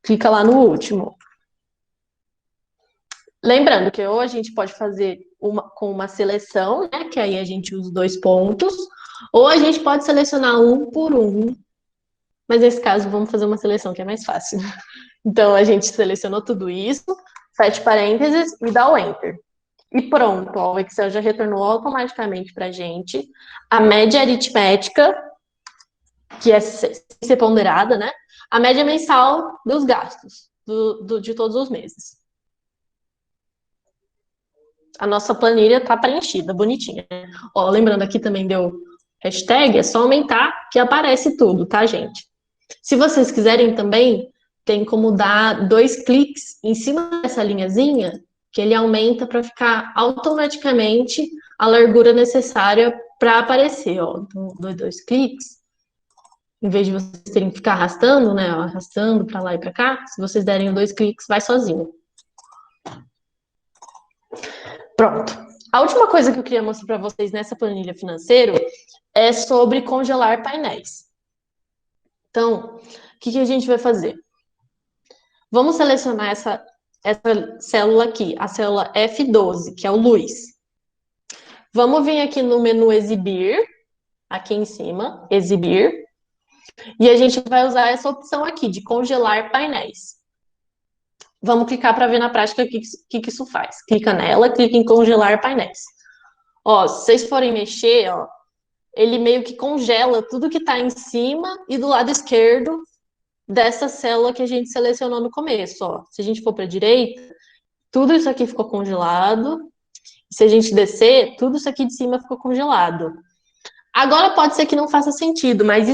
clica lá no último. Lembrando que ou a gente pode fazer com uma seleção, né? Que aí a gente usa 2 pontos, ou a gente pode selecionar um por um. Mas nesse caso, vamos fazer uma seleção que é mais fácil. Então, a gente selecionou tudo isso, fecha parênteses e dá o Enter. E pronto, ó, o Excel já retornou automaticamente para a gente a média aritmética, que é ser ponderada, né? A média mensal dos gastos de todos os meses. A nossa planilha está preenchida, bonitinha. Ó, lembrando aqui também deu hashtag, é só aumentar que aparece tudo, tá, gente? Se vocês quiserem também, tem como dar 2 cliques em cima dessa linhazinha, que ele aumenta para ficar automaticamente a largura necessária para aparecer, ó. Então, dou 2 cliques. Em vez de vocês terem que ficar arrastando, né, arrastando para lá e para cá, se vocês derem 2 cliques, vai sozinho. Pronto. A última coisa que eu queria mostrar para vocês nessa planilha financeira é sobre congelar painéis. Então, o que a gente vai fazer? Vamos selecionar essa célula aqui, a célula F12, que é o luz. Vamos vir aqui no menu Exibir, aqui em cima, Exibir, e a gente vai usar essa opção aqui, de congelar painéis. Vamos clicar para ver na prática o que isso faz. Clica nela, clica em congelar painéis. Ó, se vocês forem mexer, ó, ele meio que congela tudo que está em cima e do lado esquerdo dessa célula que a gente selecionou no começo, ó. Se a gente for para a direita, tudo isso aqui ficou congelado. Se a gente descer, tudo isso aqui de cima ficou congelado. Agora pode ser que não faça sentido, mas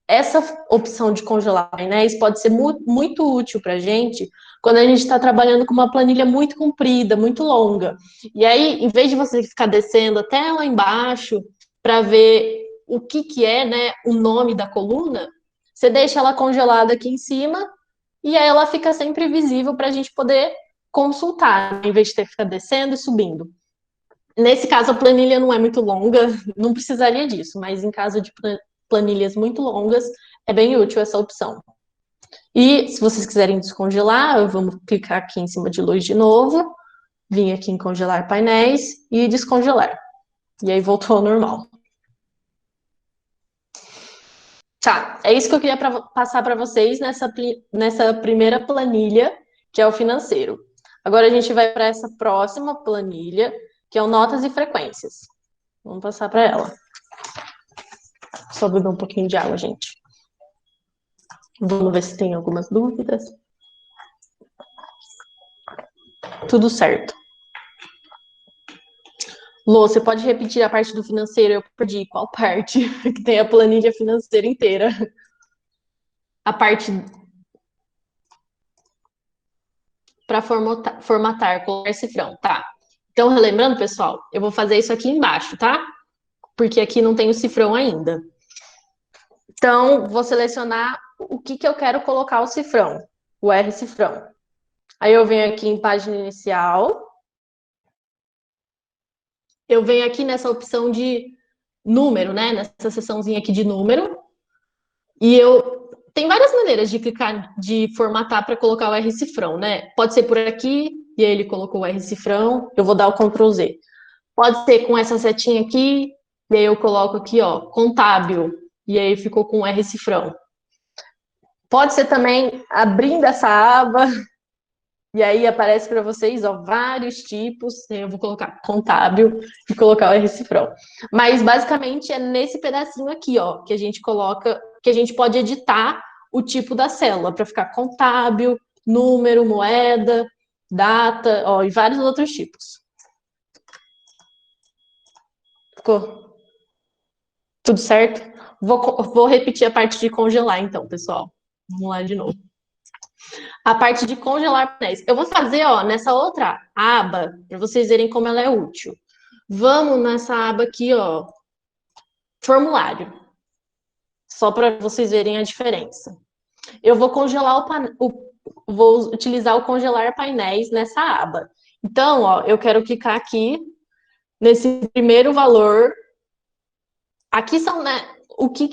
essa opção de congelar painéis pode ser muito útil para a gente quando a gente está trabalhando com uma planilha muito comprida, muito longa. E aí, em vez de você ficar descendo até lá embaixo para ver o que é, né, o nome da coluna, você deixa ela congelada aqui em cima e aí ela fica sempre visível para a gente poder consultar, em vez de ter que ficar descendo e subindo. Nesse caso, a planilha não é muito longa, não precisaria disso, mas em caso de planilhas muito longas, é bem útil essa opção. E se vocês quiserem descongelar, vamos clicar aqui em cima de luz de novo, vir aqui em congelar painéis e descongelar. E aí voltou ao normal. Tá, é isso que eu queria passar para vocês nessa primeira planilha, que é o financeiro. Agora a gente vai para essa próxima planilha, que é o notas e frequências. Vamos passar para ela. Só beber um pouquinho de água, gente. Vamos ver se tem algumas dúvidas. Tudo certo. Lô, você pode repetir a parte do financeiro? Eu perdi. Qual parte? Que tem a planilha financeira inteira. A parte para formatar, colocar cifrão, tá? Então, relembrando, pessoal, eu vou fazer isso aqui embaixo, tá? Porque aqui não tem o cifrão ainda. Então, vou selecionar o que eu quero colocar o cifrão, o R cifrão. Aí eu venho aqui em página inicial. Eu venho aqui nessa opção de número, né? Nessa seçãozinha aqui de número. E tem várias maneiras de clicar, de formatar para colocar o R cifrão, né? Pode ser por aqui, e aí ele colocou o R cifrão, eu vou dar o Ctrl Z. Pode ser com essa setinha aqui, e aí eu coloco aqui, ó, contábil, e aí ficou com o R cifrão. Pode ser também abrindo essa aba E aí aparece para vocês, ó, vários tipos. Eu vou colocar contábil e colocar o R-Cifrão. Mas basicamente é nesse pedacinho aqui, ó, que a gente coloca, que a gente pode editar o tipo da célula para ficar contábil, número, moeda, data, ó, e vários outros tipos. Ficou tudo certo? Vou repetir a parte de congelar, então, pessoal. Vamos lá de novo. A parte de congelar painéis. Eu vou fazer, ó, nessa outra aba, para vocês verem como ela é útil. Vamos nessa aba aqui, ó, formulário. Só para vocês verem a diferença. Eu vou congelar vou utilizar o congelar painéis nessa aba. Então, ó, eu quero clicar aqui nesse primeiro valor. Aqui são, né, o que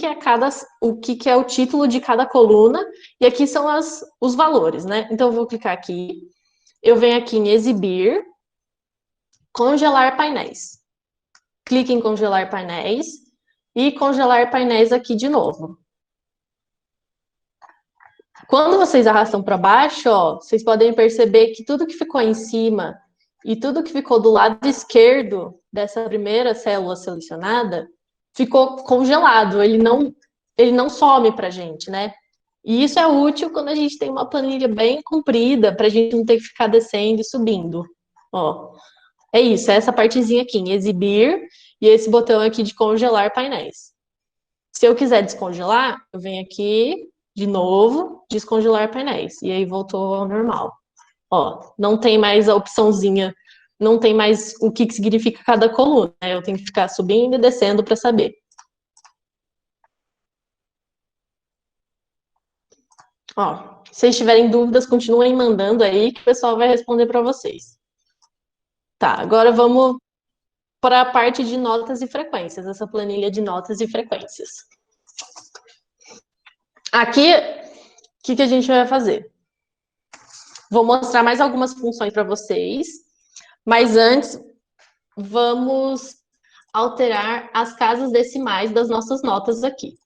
é o título de cada coluna, e aqui são os valores, né? Então, eu vou clicar aqui, eu venho aqui em exibir, congelar painéis. Clique em congelar painéis, e congelar painéis aqui de novo. Quando vocês arrastam para baixo, ó, vocês podem perceber que tudo que ficou em cima e tudo que ficou do lado esquerdo dessa primeira célula selecionada ficou congelado, ele não some para a gente, né? E isso é útil quando a gente tem uma planilha bem comprida, para a gente não ter que ficar descendo e subindo. Ó, é isso, é essa partezinha aqui, em exibir, e esse botão aqui de congelar painéis. Se eu quiser descongelar, eu venho aqui, de novo, descongelar painéis, e aí voltou ao normal. Ó, não tem mais a opçãozinha, não tem mais o que significa cada coluna, né? Eu tenho que ficar subindo e descendo para saber. Ó, se vocês tiverem dúvidas, continuem mandando aí que o pessoal vai responder para vocês. Tá, agora vamos para a parte de notas e frequências, essa planilha de notas e frequências. Aqui, o que a gente vai fazer? Vou mostrar mais algumas funções para vocês, mas antes, vamos alterar as casas decimais das nossas notas aqui.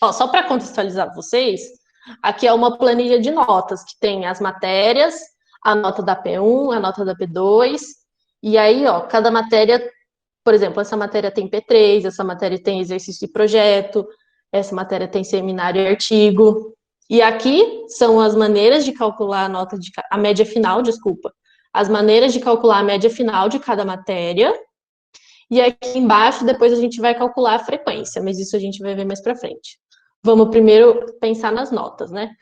Ó, só para contextualizar vocês, aqui é uma planilha de notas que tem as matérias, a nota da P1, a nota da P2, e aí, ó, cada matéria, por exemplo, essa matéria tem P3, essa matéria tem exercício de projeto, essa matéria tem seminário e artigo. E aqui são as maneiras de calcular a média final, desculpa, as maneiras de calcular a média final de cada matéria. E aqui embaixo, depois a gente vai calcular a frequência, mas isso a gente vai ver mais para frente. Vamos primeiro pensar nas notas, né?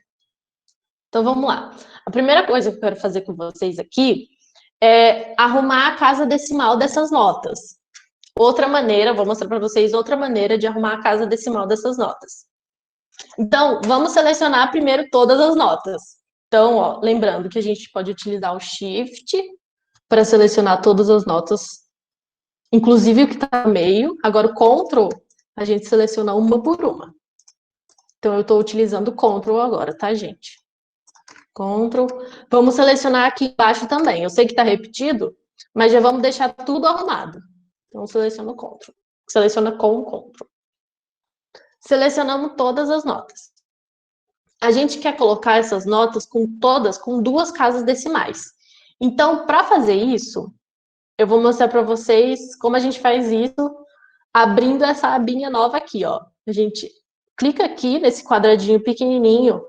Então, vamos lá. A primeira coisa que eu quero fazer com vocês aqui é arrumar a casa decimal dessas notas. Outra maneira, vou mostrar para vocês outra maneira de arrumar a casa decimal dessas notas. Então, vamos selecionar primeiro todas as notas. Então, ó, lembrando que a gente pode utilizar o Shift para selecionar todas as notas, inclusive o que está no meio. Agora, o Ctrl, a gente seleciona uma por uma. Então, eu estou utilizando o Ctrl agora, tá, gente? Ctrl. Vamos selecionar aqui embaixo também. Eu sei que está repetido, mas já vamos deixar tudo arrumado. Então, seleciona o Ctrl. Seleciona com o Ctrl. Selecionamos todas as notas. A gente quer colocar essas notas com duas casas decimais. Então, para fazer isso, eu vou mostrar para vocês como a gente faz isso abrindo essa abinha nova aqui, ó. A gente clica aqui nesse quadradinho pequenininho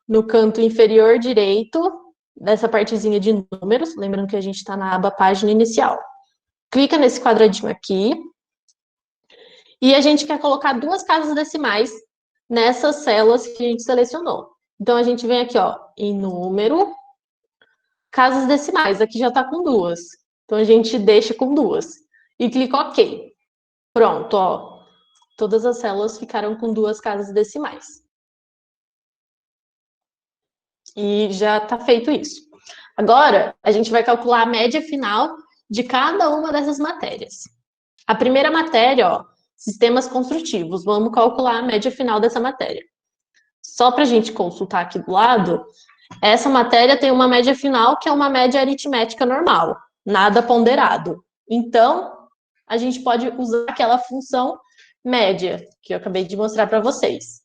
no canto inferior direito, nessa partezinha de números, lembrando que a gente está na aba página inicial. Clica nesse quadradinho aqui, e a gente quer colocar duas casas decimais nessas células que a gente selecionou. Então, a gente vem aqui, ó, em número, casas decimais, aqui já está com duas. Então, a gente deixa com duas. E clica OK. Pronto, ó. Todas as células ficaram com duas casas decimais. E já está feito isso. Agora, a gente vai calcular a média final de cada uma dessas matérias. A primeira matéria, ó, sistemas construtivos. Vamos calcular a média final dessa matéria. Só para a gente consultar aqui do lado, essa matéria tem uma média final que é uma média aritmética normal, nada ponderado. Então, a gente pode usar aquela função média, que eu acabei de mostrar para vocês.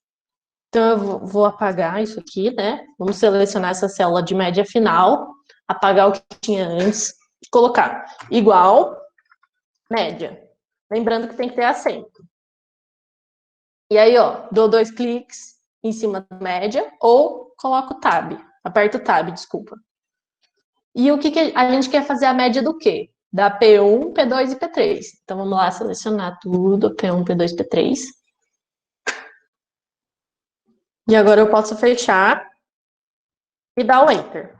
Então, eu vou apagar isso aqui, né? Vamos selecionar essa célula de média final. apagar o que tinha antes, colocar igual, média. Lembrando que tem que ter acento. E aí, ó, dou 2 cliques em cima da média ou coloco o tab. Aperto o tab, desculpa. E o que a gente quer fazer a média do quê? Da P1, P2 e P3. Então, vamos lá selecionar tudo, P1, P2, P3. E agora eu posso fechar e dar o Enter.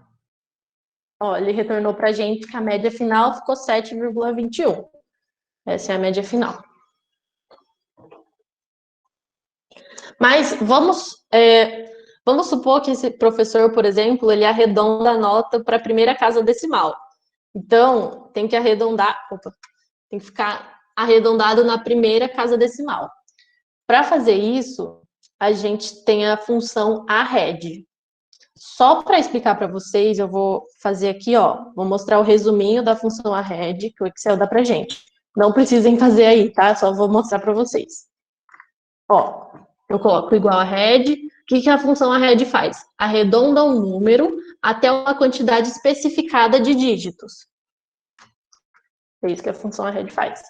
Ó, ele retornou para a gente que a média final ficou 7,21. Essa é a média final. Mas vamos supor que esse professor, por exemplo, ele arredonda a nota para a primeira casa decimal. Então, tem que arredondar, tem que ficar arredondado na primeira casa decimal. Para fazer isso, a gente tem a função arred. Só para explicar para vocês, eu vou fazer aqui, ó, vou mostrar o resuminho da função arred que o Excel dá para gente. Não precisem fazer aí, tá? Só vou mostrar para vocês. Ó, eu coloco igual arred. O que a função arred faz? Arredonda um número até uma quantidade especificada de dígitos. É isso que a função arred faz.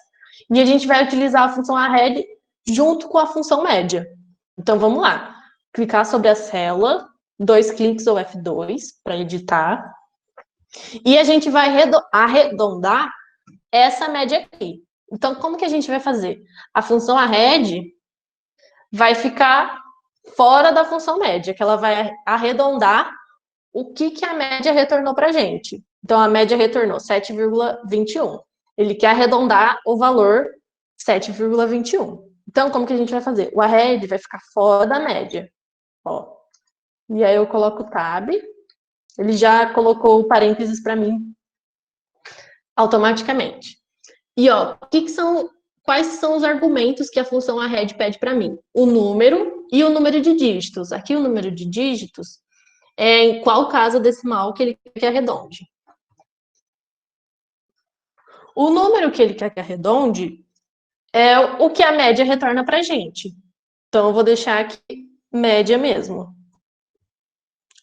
E a gente vai utilizar a função arred junto com a função média. Então, vamos lá. Clicar sobre a célula, 2 cliques ou F2 para editar. E a gente vai arredondar essa média aqui. Então, como que a gente vai fazer? A função arred vai ficar fora da função média, que ela vai arredondar o que a média retornou para a gente. Então, a média retornou 7,21. Ele quer arredondar o valor 7,21. Então, como que a gente vai fazer? O arred vai ficar fora da média. Ó. E aí eu coloco o tab. Ele já colocou parênteses para mim automaticamente. E ó, quais são os argumentos que a função arred pede para mim? O número e o número de dígitos. Aqui o número de dígitos é em qual casa decimal que ele quer que arredonde. O número que ele quer que arredonde é o que a média retorna para a gente. Então, eu vou deixar aqui média mesmo.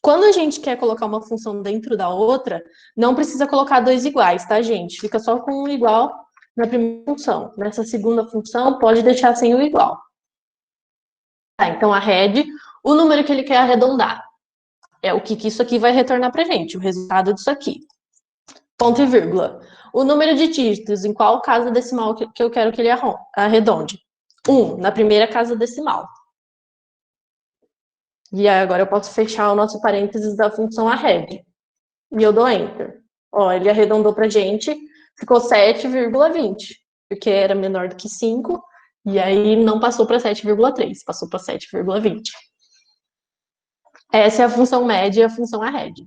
Quando a gente quer colocar uma função dentro da outra, não precisa colocar 2 iguais, tá, gente? Fica só com um igual na primeira função. Nessa segunda função, pode deixar sem o igual. Tá, então, arred, o número que ele quer arredondar. É o que isso aqui vai retornar pra gente, o resultado disso aqui. Ponto e vírgula. O número de dígitos, em qual casa decimal que eu quero que ele arredonde? 1, na primeira casa decimal. E aí, agora eu posso fechar o nosso parênteses da função arred. E eu dou Enter. Ó, ele arredondou pra gente, ficou 7,20, porque era menor do que 5, e aí não passou para 7,3, passou para 7,20. Essa é a função média e a função arred.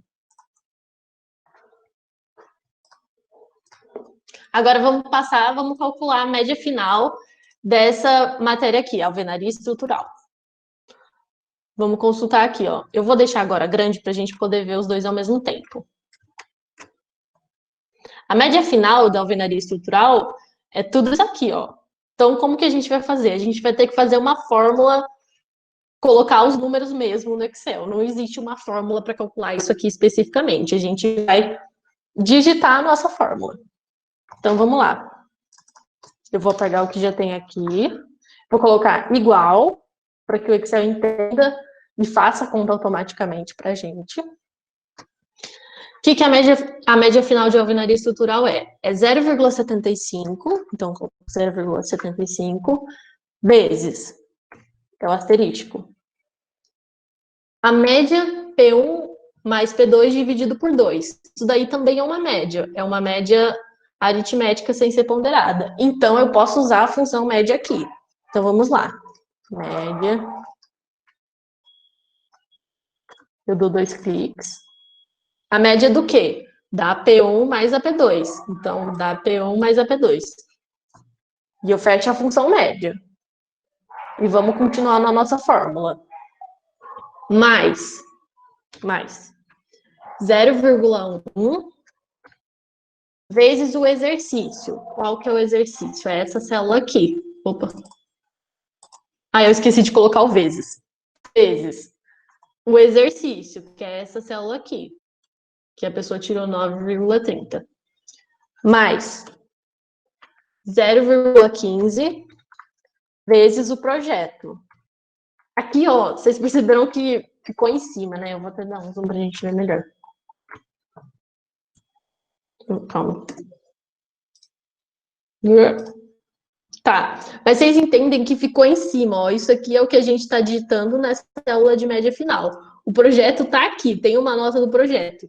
Agora vamos calcular a média final dessa matéria aqui, alvenaria estrutural. Vamos consultar aqui, ó. Eu vou deixar agora grande para a gente poder ver os dois ao mesmo tempo. A média final da alvenaria estrutural é tudo isso aqui, ó. Então, como que a gente vai fazer? A gente vai ter que fazer uma fórmula, colocar os números mesmo no Excel. Não existe uma fórmula para calcular isso aqui especificamente. A gente vai digitar a nossa fórmula. Então, vamos lá. Eu vou apagar o que já tem aqui. Vou colocar igual, para que o Excel entenda e faça a conta automaticamente para a gente. O que a média final de alvenaria estrutural é? É 0,75, então 0,75 vezes, é o asterístico. A média P1 mais P2 dividido por 2. Isso daí também é uma média aritmética sem ser ponderada. Então, eu posso usar a função média aqui. Então, vamos lá. Média. Eu dou 2 cliques. A média do quê? Da P1 mais a P2. Então, da P1 mais a P2. E eu fecho a função média. E vamos continuar na nossa fórmula. Mais 0,1 vezes o exercício. Qual que é o exercício? É essa célula aqui. Opa. Ah, eu esqueci de colocar o vezes. Vezes o exercício, que é essa célula aqui. que a pessoa tirou 9,30. Mais 0,15 vezes o projeto. Aqui, ó, vocês perceberam que ficou em cima, né? Eu vou até dar um zoom pra gente ver melhor. Calma. Tá, mas vocês entendem que ficou em cima, ó. Isso aqui é o que a gente está digitando nessa célula de média final. O projeto está aqui, tem uma nota do projeto.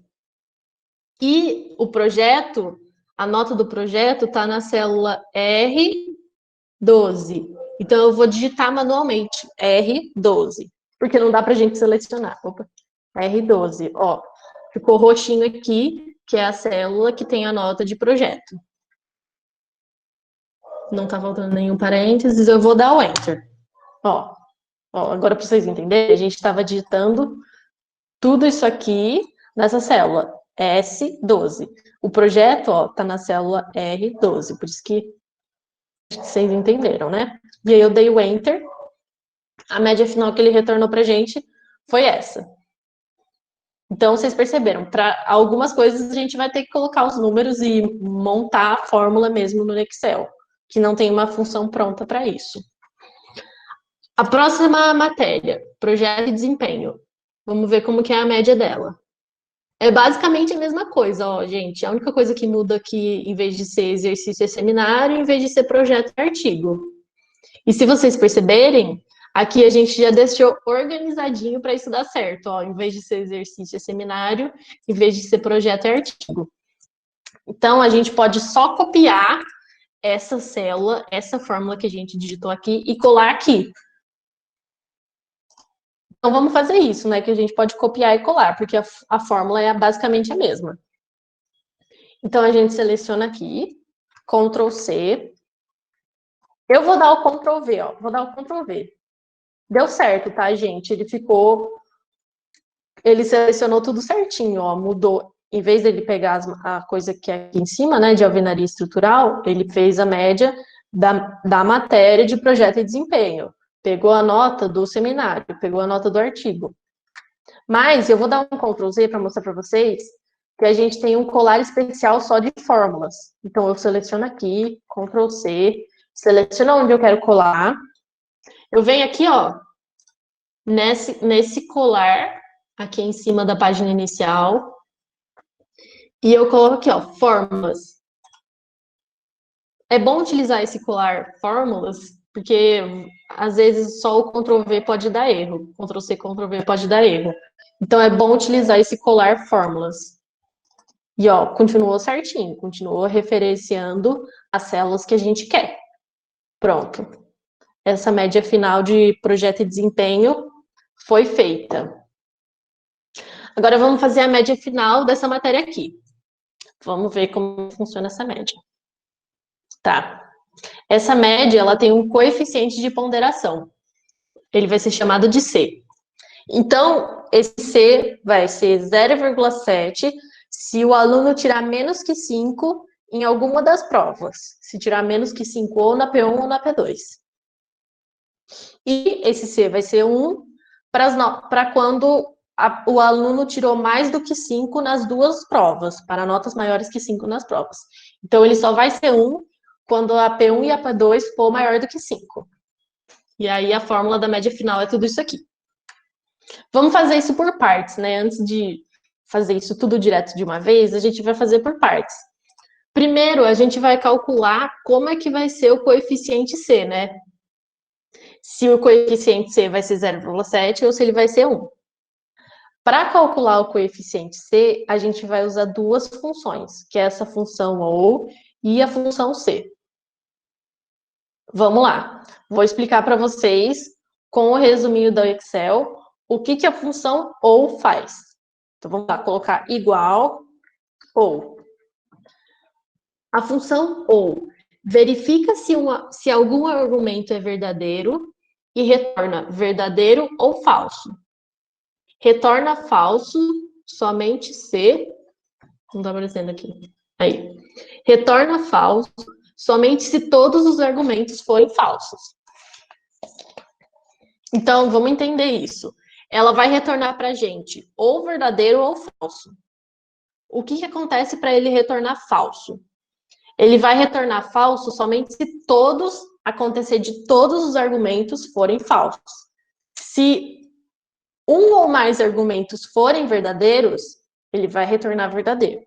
E o projeto, a nota do projeto está na célula R12. Então, eu vou digitar manualmente R12, porque não dá para a gente selecionar. Opa, R12, ó. Ficou roxinho aqui, que é a célula que tem a nota de projeto. Não tá faltando nenhum parênteses, eu vou dar o Enter. Ó, agora para vocês entenderem, a gente estava digitando tudo isso aqui nessa célula, S12. O projeto, ó, tá na célula R12, por isso que vocês entenderam, né? E aí eu dei o Enter, a média final que ele retornou pra gente foi essa. Então, vocês perceberam, para algumas coisas a gente vai ter que colocar os números e montar a fórmula mesmo no Excel, que não tem uma função pronta para isso. A próxima matéria, projeto e desempenho. Vamos ver como que é a média dela. É basicamente a mesma coisa, ó, gente. A única coisa que muda aqui, em vez de ser exercício, é seminário, em vez de ser projeto, é artigo. E se vocês perceberem, aqui a gente já deixou organizadinho para isso dar certo, ó. Em vez de ser exercício, é seminário, em vez de ser projeto, é artigo. Então, a gente pode só copiar essa célula, essa fórmula que a gente digitou aqui e colar aqui. Então, vamos fazer isso, né? Que a gente pode copiar e colar, porque a fórmula é basicamente a mesma. Então, a gente seleciona aqui, Ctrl C. Eu vou dar o Ctrl V, ó. Vou dar o Ctrl V. Deu certo, tá, gente? Ele selecionou tudo certinho, ó. Mudou. Em vez dele pegar a coisa que é aqui em cima, né, de alvenaria estrutural, ele fez a média da matéria de projeto e desempenho. Pegou a nota do seminário, pegou a nota do artigo. Mas eu vou dar um Ctrl Z para mostrar para vocês que a gente tem um colar especial só de fórmulas. Então, eu seleciono aqui, Ctrl C, seleciono onde eu quero colar. Eu venho aqui, ó, nesse colar, aqui em cima da página inicial, e eu coloco aqui, ó, fórmulas. É bom utilizar esse colar fórmulas, porque às vezes só o Ctrl V pode dar erro. Ctrl C, Ctrl V pode dar erro. Então é bom utilizar esse colar fórmulas. E ó, continuou certinho, continuou referenciando as células que a gente quer. Pronto. Essa média final de projeto e desempenho foi feita. Agora vamos fazer a média final dessa matéria aqui. Vamos ver como funciona essa média. Tá. Essa média, ela tem um coeficiente de ponderação. Ele vai ser chamado de C. Então, esse C vai ser 0,7 se o aluno tirar menos que 5 em alguma das provas. Se tirar menos que 5 ou na P1 ou na P2. E esse C vai ser 1 para quando o aluno tirou mais do que 5 nas duas provas, para notas maiores que 5 nas provas. Então, ele só vai ser 1 quando a P1 e a P2 for maior do que 5. E aí, a fórmula da média final é tudo isso aqui. Vamos fazer isso por partes, né? Antes de fazer isso tudo direto de uma vez, a gente vai fazer por partes. Primeiro, a gente vai calcular como é que vai ser o coeficiente C, né? Se o coeficiente C vai ser 0,7 ou se ele vai ser 1. Para calcular o coeficiente C, a gente vai usar duas funções, que é essa função OU e a função C. Vamos lá. Vou explicar para vocês, com o resuminho do Excel, o que a função OU faz. Então, vamos lá, colocar igual OU. A função OU verifica se algum argumento é verdadeiro e retorna verdadeiro ou falso. Retorna falso somente se... Não está aparecendo aqui. Aí. Retorna falso somente se todos os argumentos forem falsos. Então, vamos entender isso. Ela vai retornar para a gente ou verdadeiro ou falso. o que acontece para ele retornar falso? Ele vai retornar falso somente se acontecer de todos os argumentos forem falsos. Se um ou mais argumentos forem verdadeiros, ele vai retornar verdadeiro.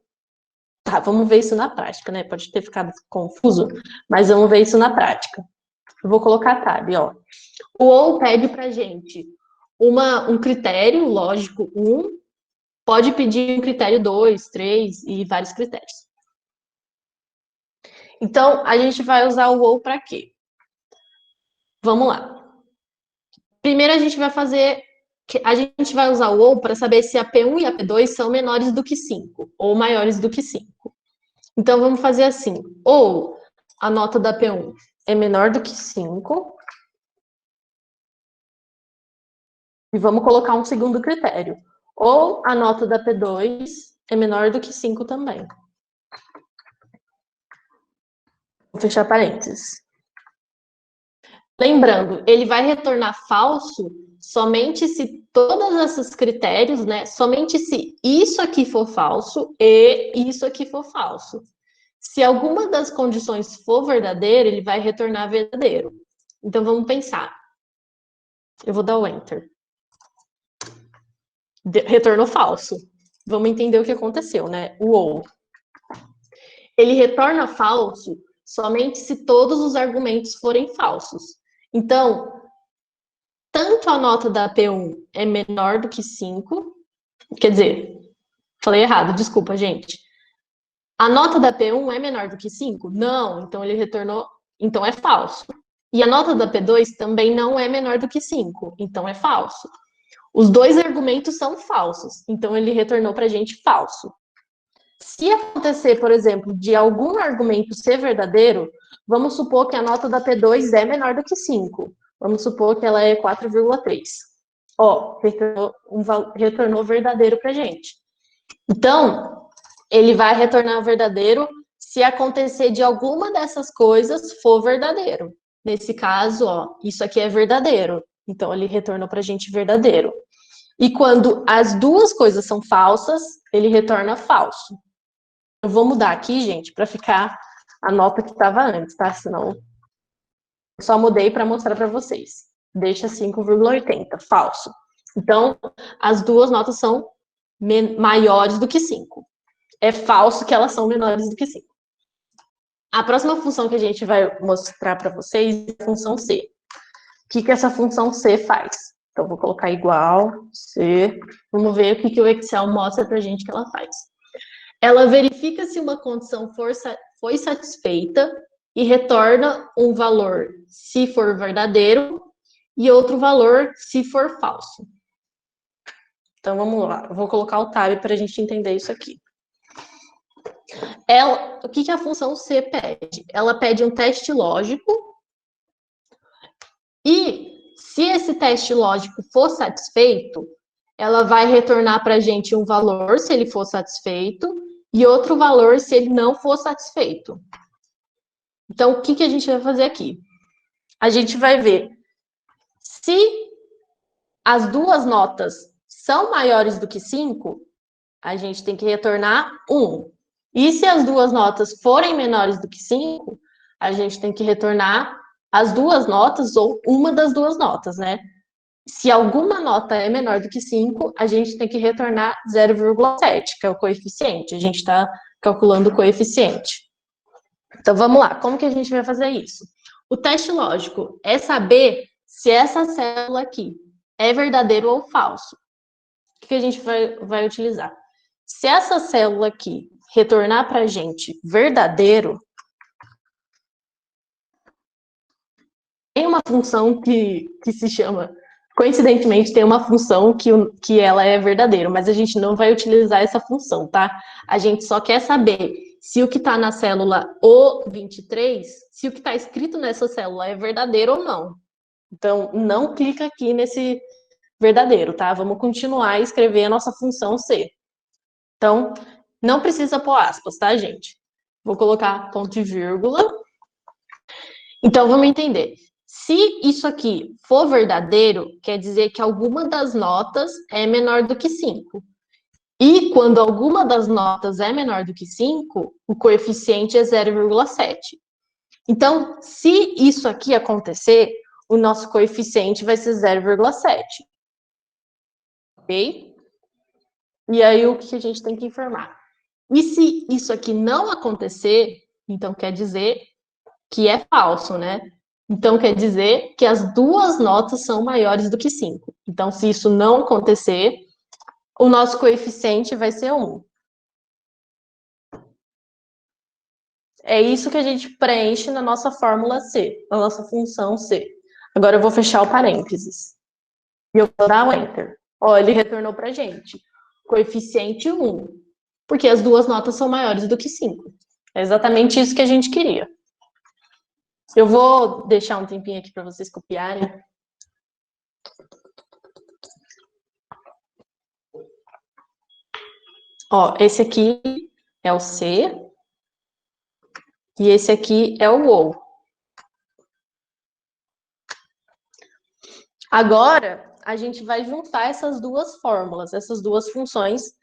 Tá, vamos ver isso na prática, né? Pode ter ficado confuso, mas vamos ver isso na prática. Eu vou colocar tab, ó. O ou pede pra gente um critério lógico 1, pode pedir um critério 2, 3 e vários critérios. Então, a gente vai usar o ou para quê? Vamos lá. Primeiro, a gente vai usar o ou para saber se a P1 e a P2 são menores do que 5 ou maiores do que 5. Então, vamos fazer assim. Ou a nota da P1 é menor do que 5. E vamos colocar um segundo critério. Ou a nota da P2 é menor do que 5 também. Vou fechar parênteses. Lembrando, ele vai retornar falso somente se todos esses critérios, né? Somente se isso aqui for falso e isso aqui for falso. Se alguma das condições for verdadeira, ele vai retornar verdadeiro. Então vamos pensar. Eu vou dar o enter. Retornou falso. Vamos entender o que aconteceu, né? O ou. Ele retorna falso somente se todos os argumentos forem falsos. Então, tanto a nota da P1 é menor do que 5, quer dizer, falei errado, desculpa, gente. A nota da P1 é menor do que 5? Não, então ele retornou, então é falso. E a nota da P2 também não é menor do que 5, então é falso. Os dois argumentos são falsos, então ele retornou para a gente falso. Se acontecer, por exemplo, de algum argumento ser verdadeiro, vamos supor que a nota da P2 é menor do que 5. Vamos supor que ela é 4,3. Ó, retornou verdadeiro para a gente. Então, ele vai retornar verdadeiro se acontecer de alguma dessas coisas for verdadeiro. Nesse caso, ó, isso aqui é verdadeiro. Então, ele retornou para a gente verdadeiro. E quando as duas coisas são falsas, ele retorna falso. Eu vou mudar aqui, gente, para ficar a nota que estava antes, tá? Senão, eu só mudei para mostrar para vocês. Deixa 5,80, falso. Então, as duas notas são maiores do que 5. É falso que elas são menores do que 5. A próxima função que a gente vai mostrar para vocês é a função C. O que essa função C faz? Então, vou colocar igual, C. Vamos ver o que o Excel mostra para a gente que ela faz. Ela verifica se uma condição foi satisfeita e retorna um valor se for verdadeiro e outro valor se for falso. Então, vamos lá. Eu vou colocar o tab para a gente entender isso aqui. O que a função C pede? Ela pede um teste lógico e, se esse teste lógico for satisfeito, ela vai retornar para a gente um valor se ele for satisfeito e outro valor se ele não for satisfeito. Então, o que a gente vai fazer aqui? A gente vai ver se as duas notas são maiores do que 5, a gente tem que retornar 1. E se as duas notas forem menores do que 5, a gente tem que retornar as duas notas ou uma das duas notas, né? Se alguma nota é menor do que 5, a gente tem que retornar 0,7, que é o coeficiente. A gente está calculando o coeficiente. Então, vamos lá. Como que a gente vai fazer isso? O teste lógico é saber se essa célula aqui é verdadeiro ou falso. O que a gente vai utilizar? Se essa célula aqui retornar para a gente verdadeiro, tem uma função que se chama... Coincidentemente, tem uma função que ela é verdadeiro, mas a gente não vai utilizar essa função, tá? A gente só quer saber se o que está na célula O23, se o que está escrito nessa célula é verdadeiro ou não. Então, não clica aqui nesse verdadeiro, tá? Vamos continuar a escrever a nossa função C. Então, não precisa pôr aspas, tá, gente? Vou colocar ponto e vírgula. Então, vamos entender. Se isso aqui for verdadeiro, quer dizer que alguma das notas é menor do que 5. E quando alguma das notas é menor do que 5, o coeficiente é 0,7. Então, se isso aqui acontecer, o nosso coeficiente vai ser 0,7. Ok? E aí, o que a gente tem que informar? E se isso aqui não acontecer, então quer dizer que é falso, né? Então quer dizer que as duas notas são maiores do que 5. Então, se isso não acontecer, o nosso coeficiente vai ser 1. É isso que a gente preenche na nossa fórmula C, na nossa função C. Agora eu vou fechar o parênteses. E eu vou dar o Enter. Ó, ele retornou pra gente. Coeficiente 1. Porque as duas notas são maiores do que 5. É exatamente isso que a gente queria. Eu vou deixar um tempinho aqui para vocês copiarem. Ó, esse aqui é o C. E esse aqui é o OU. Agora, a gente vai juntar essas duas fórmulas, essas duas funções.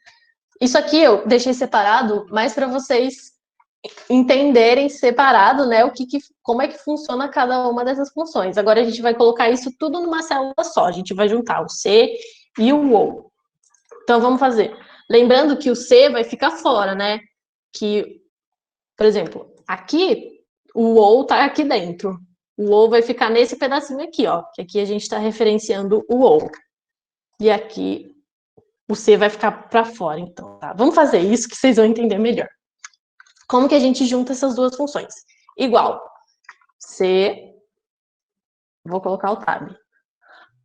Isso aqui eu deixei separado, mais para vocês entenderem separado, né, como é que funciona cada uma dessas funções. Agora a gente vai colocar isso tudo numa célula só. A gente vai juntar o C e o OU. Então vamos fazer. Lembrando que o C vai ficar fora, né? Que, por exemplo, aqui o OU tá aqui dentro. O OU vai ficar nesse pedacinho aqui, ó. Que aqui a gente está referenciando o OU. E aqui o C vai ficar para fora, então, tá? Vamos fazer isso que vocês vão entender melhor. Como que a gente junta essas duas funções? Igual, C, vou colocar o tab.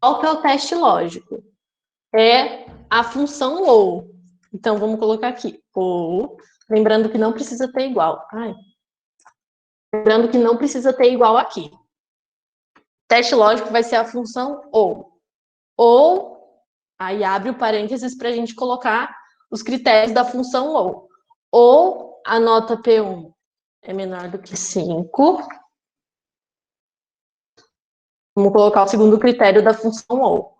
Qual que é o teste lógico? É a função OU. Então, vamos colocar aqui, OU, lembrando que não precisa ter igual. Lembrando que não precisa ter igual aqui. Teste lógico vai ser a função OU. Ou, aí abre o parênteses para a gente colocar os critérios da função OU. Ou a nota P1 é menor do que 5. Vamos colocar o segundo critério da função OU.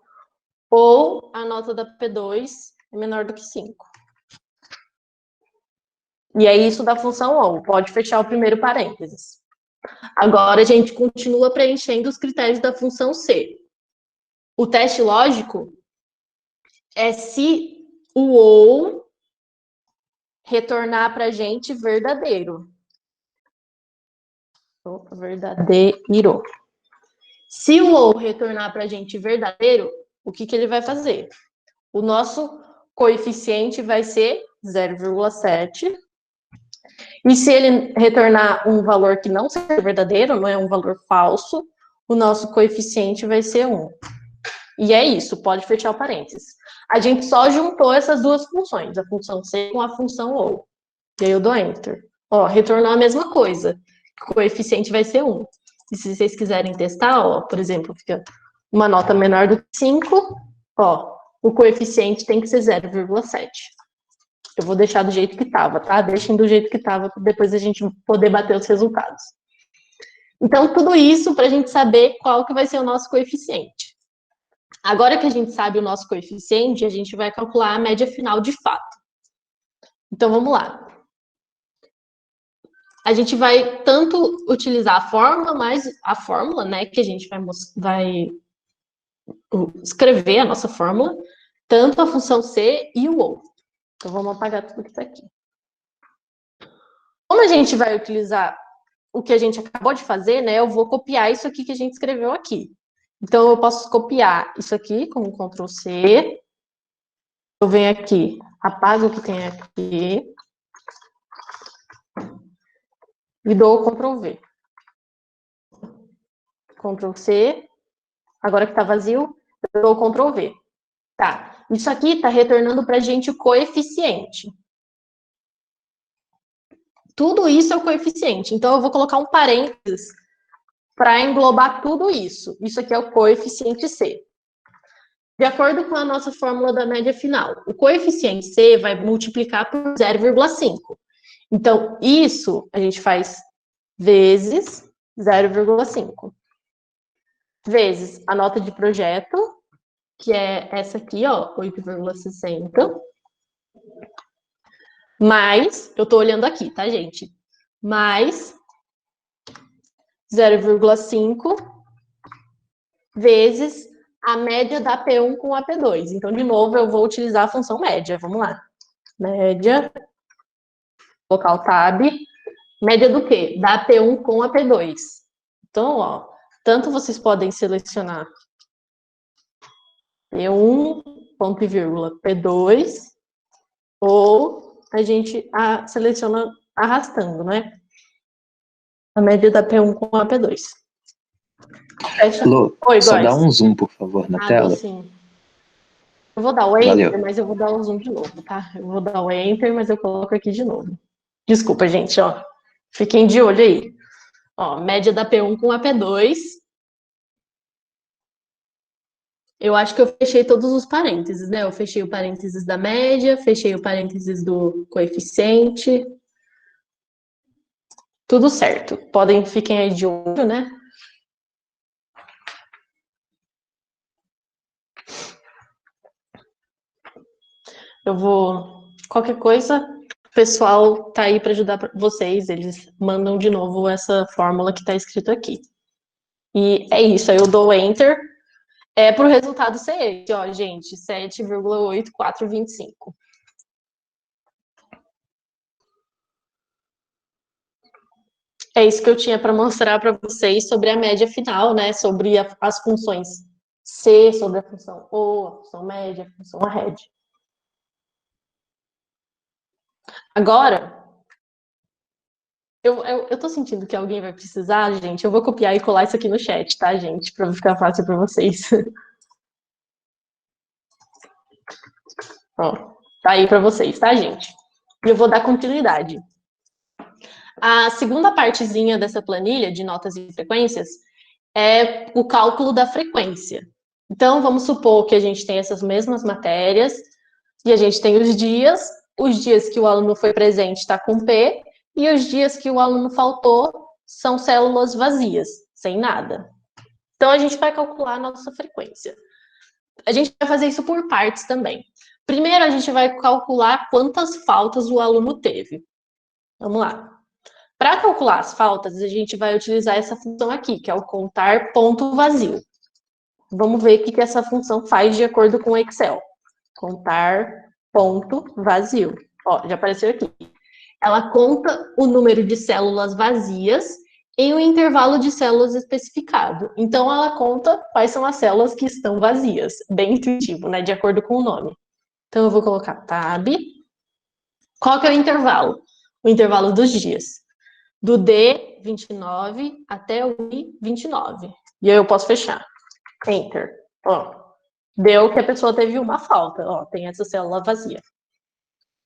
Ou a nota da P2 é menor do que 5. E é isso da função OU. Pode fechar o primeiro parênteses. Agora a gente continua preenchendo os critérios da função C. O teste lógico é se o OU retornar para a gente verdadeiro. Verdadeiro. Se o OU retornar para a gente verdadeiro, o que ele vai fazer? O nosso coeficiente vai ser 0,7. E se ele retornar um valor que não seja verdadeiro, não é um valor falso, o nosso coeficiente vai ser 1. E é isso, pode fechar o parênteses. A gente só juntou essas duas funções, a função C com a função OU. E aí eu dou Enter. Ó, retornou a mesma coisa. O coeficiente vai ser 1. E se vocês quiserem testar, ó, por exemplo, fica uma nota menor do que 5, ó, o coeficiente tem que ser 0,7. Eu vou deixar do jeito que estava, tá? Deixem do jeito que estava, para depois a gente poder bater os resultados. Então, tudo isso para a gente saber qual que vai ser o nosso coeficiente. Agora que a gente sabe o nosso coeficiente, a gente vai calcular a média final de fato. Então, vamos lá. A gente vai tanto utilizar a fórmula, mas a fórmula, né, que a gente vai escrever a nossa fórmula, tanto a função C e o OU. Então, vamos apagar tudo que está aqui. Como a gente vai utilizar o que a gente acabou de fazer, né, eu vou copiar isso aqui que a gente escreveu aqui. Então, eu posso copiar isso aqui com o Ctrl C. Eu venho aqui, apago o que tem aqui. E dou o Ctrl V. Ctrl C. Agora que está vazio, eu dou o Ctrl V. Tá. Isso aqui está retornando para a gente o coeficiente. Tudo isso é o coeficiente. Então, eu vou colocar um parênteses para englobar tudo isso. Isso aqui é o coeficiente C. De acordo com a nossa fórmula da média final, o coeficiente C vai multiplicar por 0,5. Então, isso a gente faz vezes 0,5. Vezes a nota de projeto, que é essa aqui, ó, 8,60. mais, eu estou olhando aqui, tá, gente? Mais 0,5 vezes a média da P1 com a P2. Então, de novo, eu vou utilizar a função média. Vamos lá. Média, colocar o tab. Média do quê? Da P1 com a P2. Então, ó, tanto vocês podem selecionar P1, ponto e vírgula, P2, ou a gente seleciona arrastando, né? A média da P1 com a P2. Fecha. Lô, Oi, só dá Góis. um zoom, por favor, na Dou tela. sim. Eu vou dar o Valeu. Enter, mas eu vou dar o zoom de novo, tá? Eu vou dar o Enter, mas eu coloco aqui de novo. Desculpa, gente, ó. Fiquem de olho aí. Ó, média da P1 com a P2. Eu acho que eu fechei todos os parênteses, né? Eu fechei o parênteses da média, fechei o parênteses do coeficiente. Tudo certo. Fiquem aí de olho, né? Eu vou. Qualquer coisa, o pessoal tá aí para ajudar vocês. Eles mandam de novo essa fórmula que está escrito aqui. E é isso. Aí eu dou Enter. É para o resultado ser esse, ó, gente. 7,8425. É isso que eu tinha para mostrar para vocês sobre a média final, né? Sobre as funções C, sobre a função O, a função média, a função arred. Agora, eu tô sentindo que alguém vai precisar, gente. Eu vou copiar e colar isso aqui no chat, tá, gente? Para ficar fácil para vocês. Ó, tá aí para vocês, tá, gente? E eu vou dar continuidade. A segunda partezinha dessa planilha de notas e frequências é o cálculo da frequência. Então, vamos supor que a gente tem essas mesmas matérias e a gente tem os dias que o aluno foi presente está com P, e os dias que o aluno faltou são células vazias, sem nada. Então, a gente vai calcular a nossa frequência. A gente vai fazer isso por partes também. Primeiro, a gente vai calcular quantas faltas o aluno teve. Vamos lá. Para calcular as faltas, a gente vai utilizar essa função aqui, que é o contar ponto vazio. Vamos ver o que essa função faz de acordo com o Excel. Contar ponto vazio. Ó, já apareceu aqui. Ela conta o número de células vazias em um intervalo de células especificado. Então, ela conta quais são as células que estão vazias. Bem intuitivo, né? De acordo com o nome. Então, eu vou colocar tab. Qual que é o intervalo? O intervalo dos dias. Do D29 até o I29. E aí eu posso fechar. Enter. Ó, deu que a pessoa teve uma falta. Ó, tem essa célula vazia.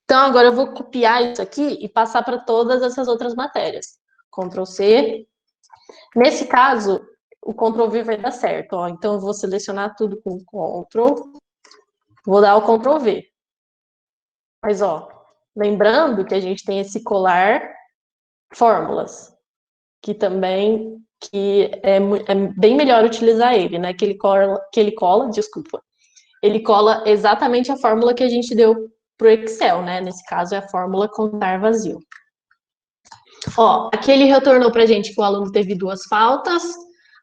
Então, agora eu vou copiar isso aqui e passar para todas essas outras matérias. Ctrl C. Nesse caso, o Ctrl V vai dar certo. Ó. Então, eu vou selecionar tudo com Ctrl. Vou dar o Ctrl V. Mas, ó, lembrando que a gente tem esse colar fórmulas, que também é bem melhor utilizar ele, né? Que ele cola, desculpa. Ele cola exatamente a fórmula que a gente deu para o Excel, né? Nesse caso é a fórmula contar vazio. Ó, aqui ele retornou para a gente que o aluno teve 2 faltas,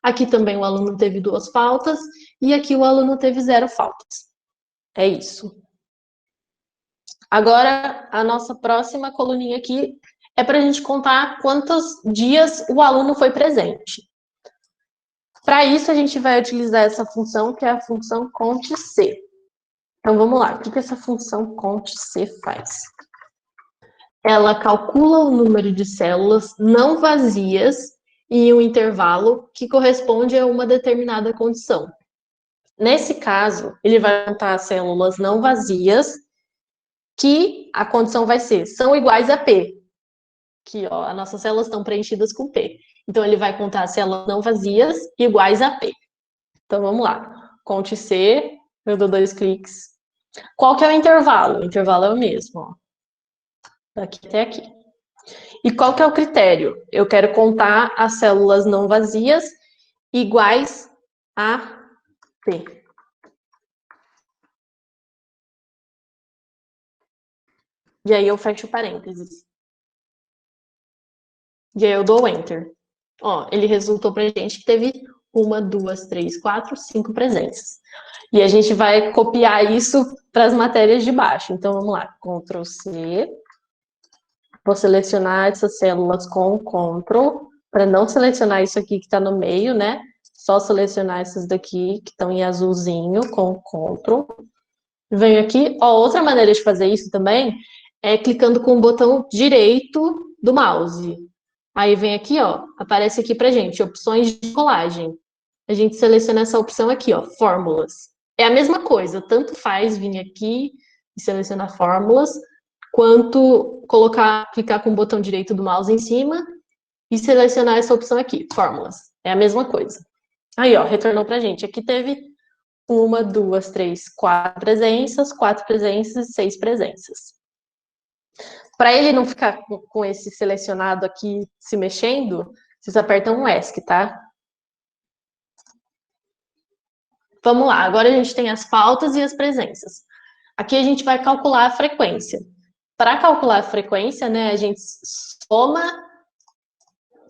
aqui também o aluno teve 2 faltas, e aqui o aluno teve 0 faltas. É isso. Agora, a nossa próxima coluninha aqui é para a gente contar quantos dias o aluno foi presente. Para isso, a gente vai utilizar essa função, que é a função CONT-C. Então, vamos lá. O que essa função CONT-C faz? Ela calcula o número de células não vazias em um intervalo que corresponde a uma determinada condição. Nesse caso, ele vai contar as células não vazias, que a condição vai ser, são iguais a P. Que, ó, as nossas células estão preenchidas com P. Então, ele vai contar as células não vazias iguais a P. Então, vamos lá. Conte C, eu dou 2 cliques. Qual que é o intervalo? O intervalo é o mesmo, ó. Daqui até aqui. E qual que é o critério? Eu quero contar as células não vazias iguais a P. E aí eu fecho parênteses. E aí eu dou Enter. Ó, ele resultou pra gente que teve 1, 2, 3, 4, 5 presenças. E a gente vai copiar isso para as matérias de baixo. Então, vamos lá. Ctrl C. Vou selecionar essas células com Ctrl, para não selecionar isso aqui que está no meio, né? Só selecionar essas daqui, que estão em azulzinho, com Ctrl. Venho aqui. Ó, outra maneira de fazer isso também é clicando com o botão direito do mouse. Aí vem aqui, ó, aparece aqui pra gente, opções de colagem. A gente seleciona essa opção aqui, ó, fórmulas. É a mesma coisa, tanto faz vir aqui e selecionar fórmulas, quanto clicar com o botão direito do mouse em cima e selecionar essa opção aqui, fórmulas. É a mesma coisa. Aí, ó, retornou pra gente. Aqui teve 1, 2, 3, 4 presenças e 6 presenças. Para ele não ficar com esse selecionado aqui se mexendo, vocês apertam um ESC, tá? Vamos lá, agora a gente tem as faltas e as presenças. Aqui a gente vai calcular a frequência. Para calcular a frequência, né, a gente soma,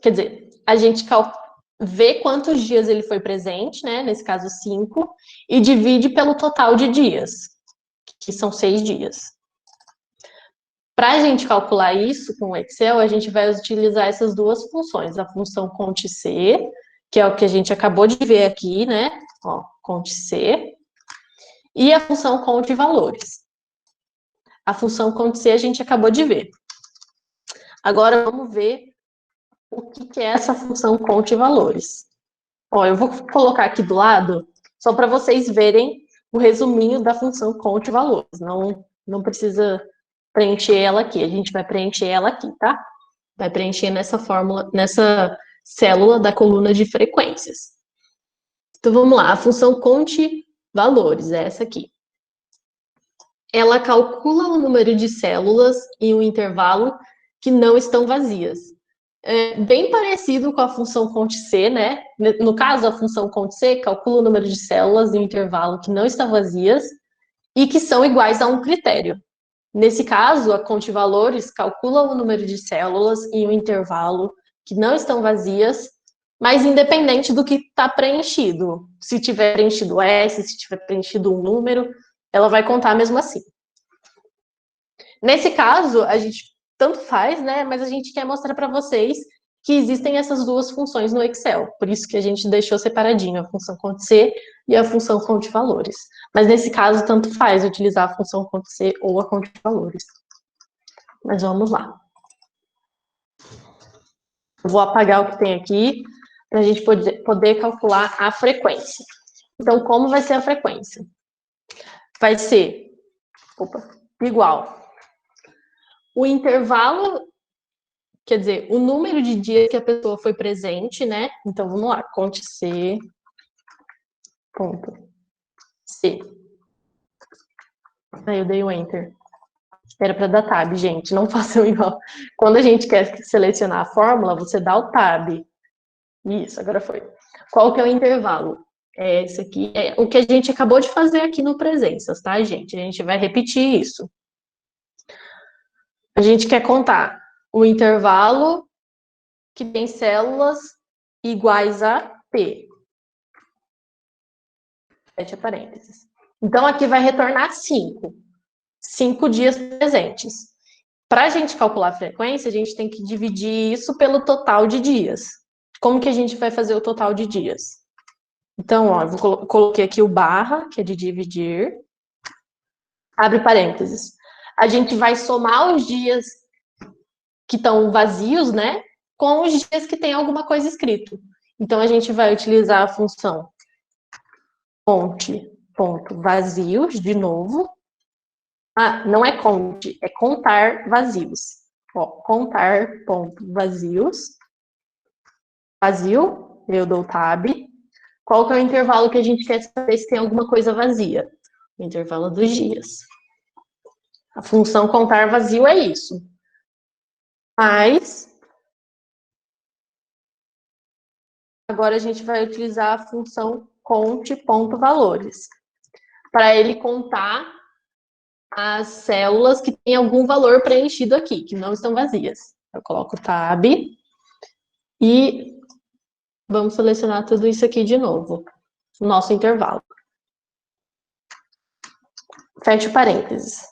quer dizer, a gente vê quantos dias ele foi presente, né, nesse caso 5, e divide pelo total de dias, que são 6 dias. Para a gente calcular isso com o Excel, a gente vai utilizar essas duas funções, a função CONT-C, que é o que a gente acabou de ver aqui, né? Ó, CONT-C, e a função CONT-valores. A função CONT-C a gente acabou de ver. Agora vamos ver o que é essa função CONT-valores. Ó, eu vou colocar aqui do lado, só para vocês verem o resuminho da função CONT-valores. Não precisa preencher ela aqui, a gente vai preencher ela aqui, tá? Vai preencher nessa fórmula, nessa célula da coluna de frequências. Então vamos lá, a função conte valores é essa aqui. Ela calcula o número de células em um intervalo que não estão vazias. É bem parecido com a função CONT-C, né? No caso, a função CONT-C calcula o número de células em um intervalo que não estão vazias e que são iguais a um critério. Nesse caso, a CONT-valores calcula o número de células em um intervalo que não estão vazias, mas independente do que está preenchido. Se tiver preenchido S, se tiver preenchido um número, ela vai contar mesmo assim. Nesse caso, a gente tanto faz, né? Mas a gente quer mostrar para vocês que existem essas duas funções no Excel. Por isso que a gente deixou separadinho a função CONT-C e a função CONT-valores. Mas nesse caso, tanto faz utilizar a função CONT-C ou a CONT-valores. Mas vamos lá. Vou apagar o que tem aqui para a gente poder calcular a frequência. Então, como vai ser a frequência? Vai ser igual o intervalo, quer dizer, o número de dias que a pessoa foi presente, né? Então, vamos lá, conte C, ponto, C. Aí eu dei o Enter. Era para dar Tab, gente, não façam igual. Quando a gente quer selecionar a fórmula, você dá o Tab. Isso, agora foi. Qual que é o intervalo? É esse aqui, é o que a gente acabou de fazer aqui no Presenças, tá, gente? A gente vai repetir isso. A gente quer contar o intervalo que tem células iguais a P. Fecha parênteses. Então, aqui vai retornar 5. 5 dias presentes. Para a gente calcular a frequência, a gente tem que dividir isso pelo total de dias. Como que a gente vai fazer o total de dias? Então, ó, eu coloquei aqui o barra, que é de dividir. Abre parênteses. A gente vai somar os dias que estão vazios, né? Com os dias que tem alguma coisa escrito. Então, a gente vai utilizar a função conte.vazios, de novo. Ah, não é conte, é contar vazios. Ó, contar.vazios. Vazio, eu dou tab. Qual que é o intervalo que a gente quer saber se tem alguma coisa vazia? O intervalo dos dias. A função contar vazio é isso. Mas agora a gente vai utilizar a função conte.valores. Para ele contar as células que têm algum valor preenchido aqui, que não estão vazias. Eu coloco Tab e vamos selecionar tudo isso aqui de novo, nosso intervalo. Feche parênteses.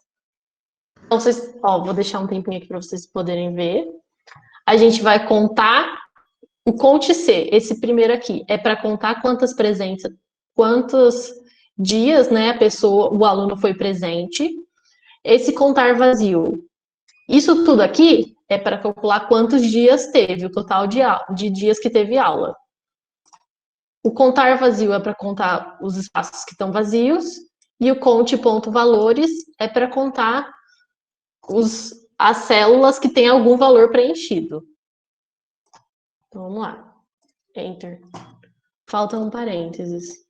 Então, vou deixar um tempinho aqui para vocês poderem ver. A gente vai contar o conte C, esse primeiro aqui, é para contar quantas presenças, quantos dias, né, o aluno foi presente. Esse contar vazio, isso tudo aqui é para calcular quantos dias teve, o total de dias que teve aula. O contar vazio é para contar os espaços que estão vazios, e o conte.valores é para contar as células que têm algum valor preenchido. Então, vamos lá. Enter. Falta um parênteses.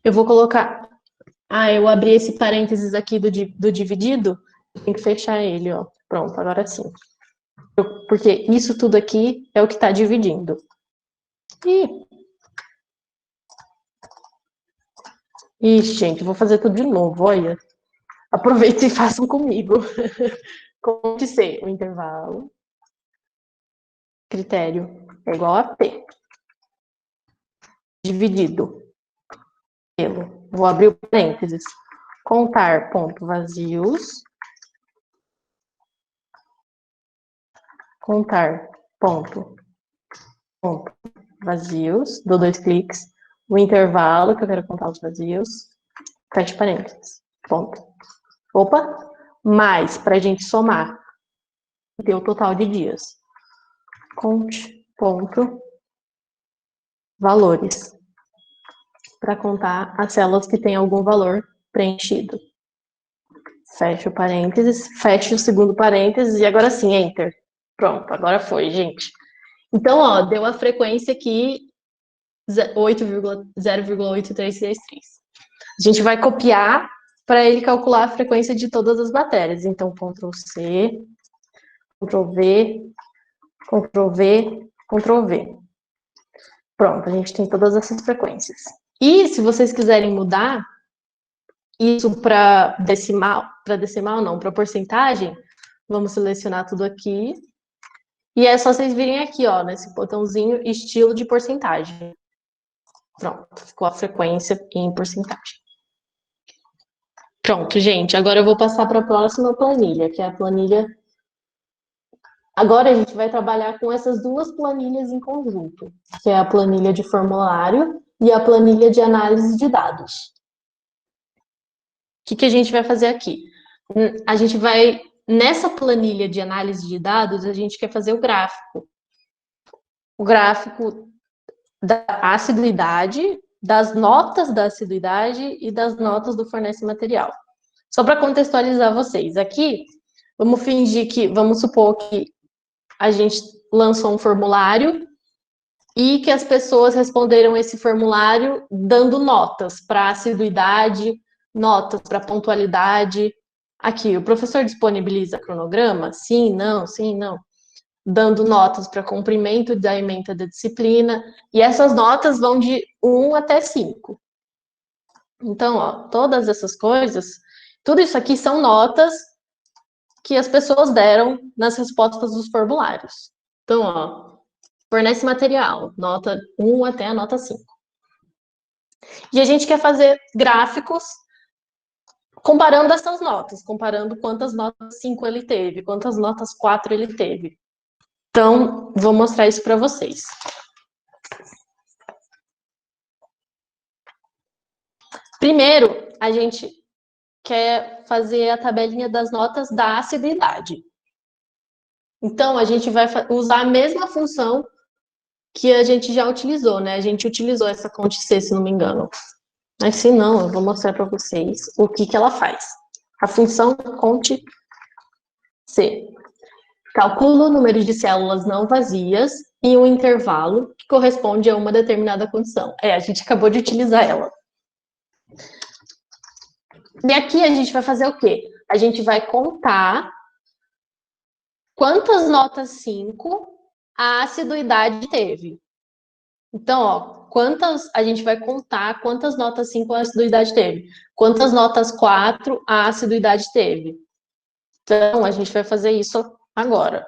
Eu vou colocar... eu abri esse parênteses aqui do dividido, tem que fechar ele, ó. Pronto, agora sim. Porque isso tudo aqui é o que está dividindo. Ixi, gente, vou fazer tudo de novo, olha. Aproveitem e façam comigo. Conte C, o intervalo. Critério é igual a P. Dividido pelo... Vou abrir o parênteses. Contar ponto vazios. Contar ponto vazios. Dou 2 cliques. O intervalo, que eu quero contar os vazios. Feche parênteses. Ponto. Opa! Mais, para a gente somar. Ter o total de dias. Conte ponto valores. Para contar as células que têm algum valor preenchido. Fecha o parênteses, fecha o segundo parênteses e agora sim, Enter. Pronto, agora foi, gente. Então, ó, deu a frequência aqui 0,8333. A gente vai copiar para ele calcular a frequência de todas as matérias. Então, Ctrl C, Ctrl V, Ctrl V, Ctrl V. Pronto, a gente tem todas essas frequências. E se vocês quiserem mudar isso para decimal não, para porcentagem, vamos selecionar tudo aqui. E é só vocês virem aqui, ó, nesse botãozinho, estilo de porcentagem. Pronto, ficou a frequência em porcentagem. Pronto, gente, agora eu vou passar para a próxima planilha, que é a planilha... Agora a gente vai trabalhar com essas duas planilhas em conjunto, que é a planilha de formulário e a planilha de análise de dados. O que a gente vai fazer aqui? A gente vai, nessa planilha de análise de dados, a gente quer fazer o gráfico. O gráfico da assiduidade, das notas da assiduidade e das notas do fornece material. Só para contextualizar vocês, aqui, vamos supor que a gente lançou um formulário e que as pessoas responderam esse formulário dando notas para assiduidade, notas para pontualidade. Aqui, o professor disponibiliza cronograma? Sim, não, sim, não. Dando notas para cumprimento da ementa da disciplina. E essas notas vão de 1 até 5. Então, ó, todas essas coisas, tudo isso aqui são notas que as pessoas deram nas respostas dos formulários. Então, ó, fornece material, nota 1 até a nota 5. E a gente quer fazer gráficos comparando essas notas, comparando quantas notas 5 ele teve, quantas notas 4 ele teve. Então, vou mostrar isso para vocês. Primeiro, a gente quer fazer a tabelinha das notas da assiduidade. Então, a gente vai usar a mesma função que a gente já utilizou, né? A gente utilizou essa conte C, se não me engano. Mas se não, eu vou mostrar para vocês o que ela faz. A função conte C. Calcula o número de células não vazias em um intervalo que corresponde a uma determinada condição. A gente acabou de utilizar ela. E aqui a gente vai fazer o quê? A gente vai contar quantas notas 5 a assiduidade teve. Então, ó, a gente vai contar quantas notas 5 a aciduidade teve, quantas notas 4 a aciduidade teve. Então, a gente vai fazer isso agora.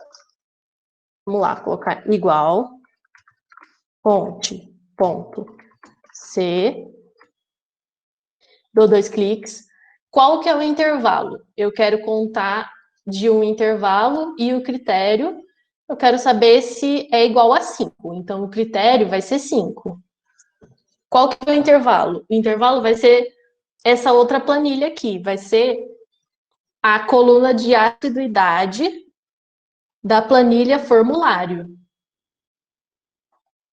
Vamos lá, colocar igual, fonte, ponto, C, dou 2 cliques. Qual que é o intervalo? Eu quero contar de um intervalo e o critério, eu quero saber se é igual a 5. Então, o critério vai ser 5. Qual que é o intervalo? O intervalo vai ser essa outra planilha aqui, vai ser a coluna de assiduidade da planilha formulário.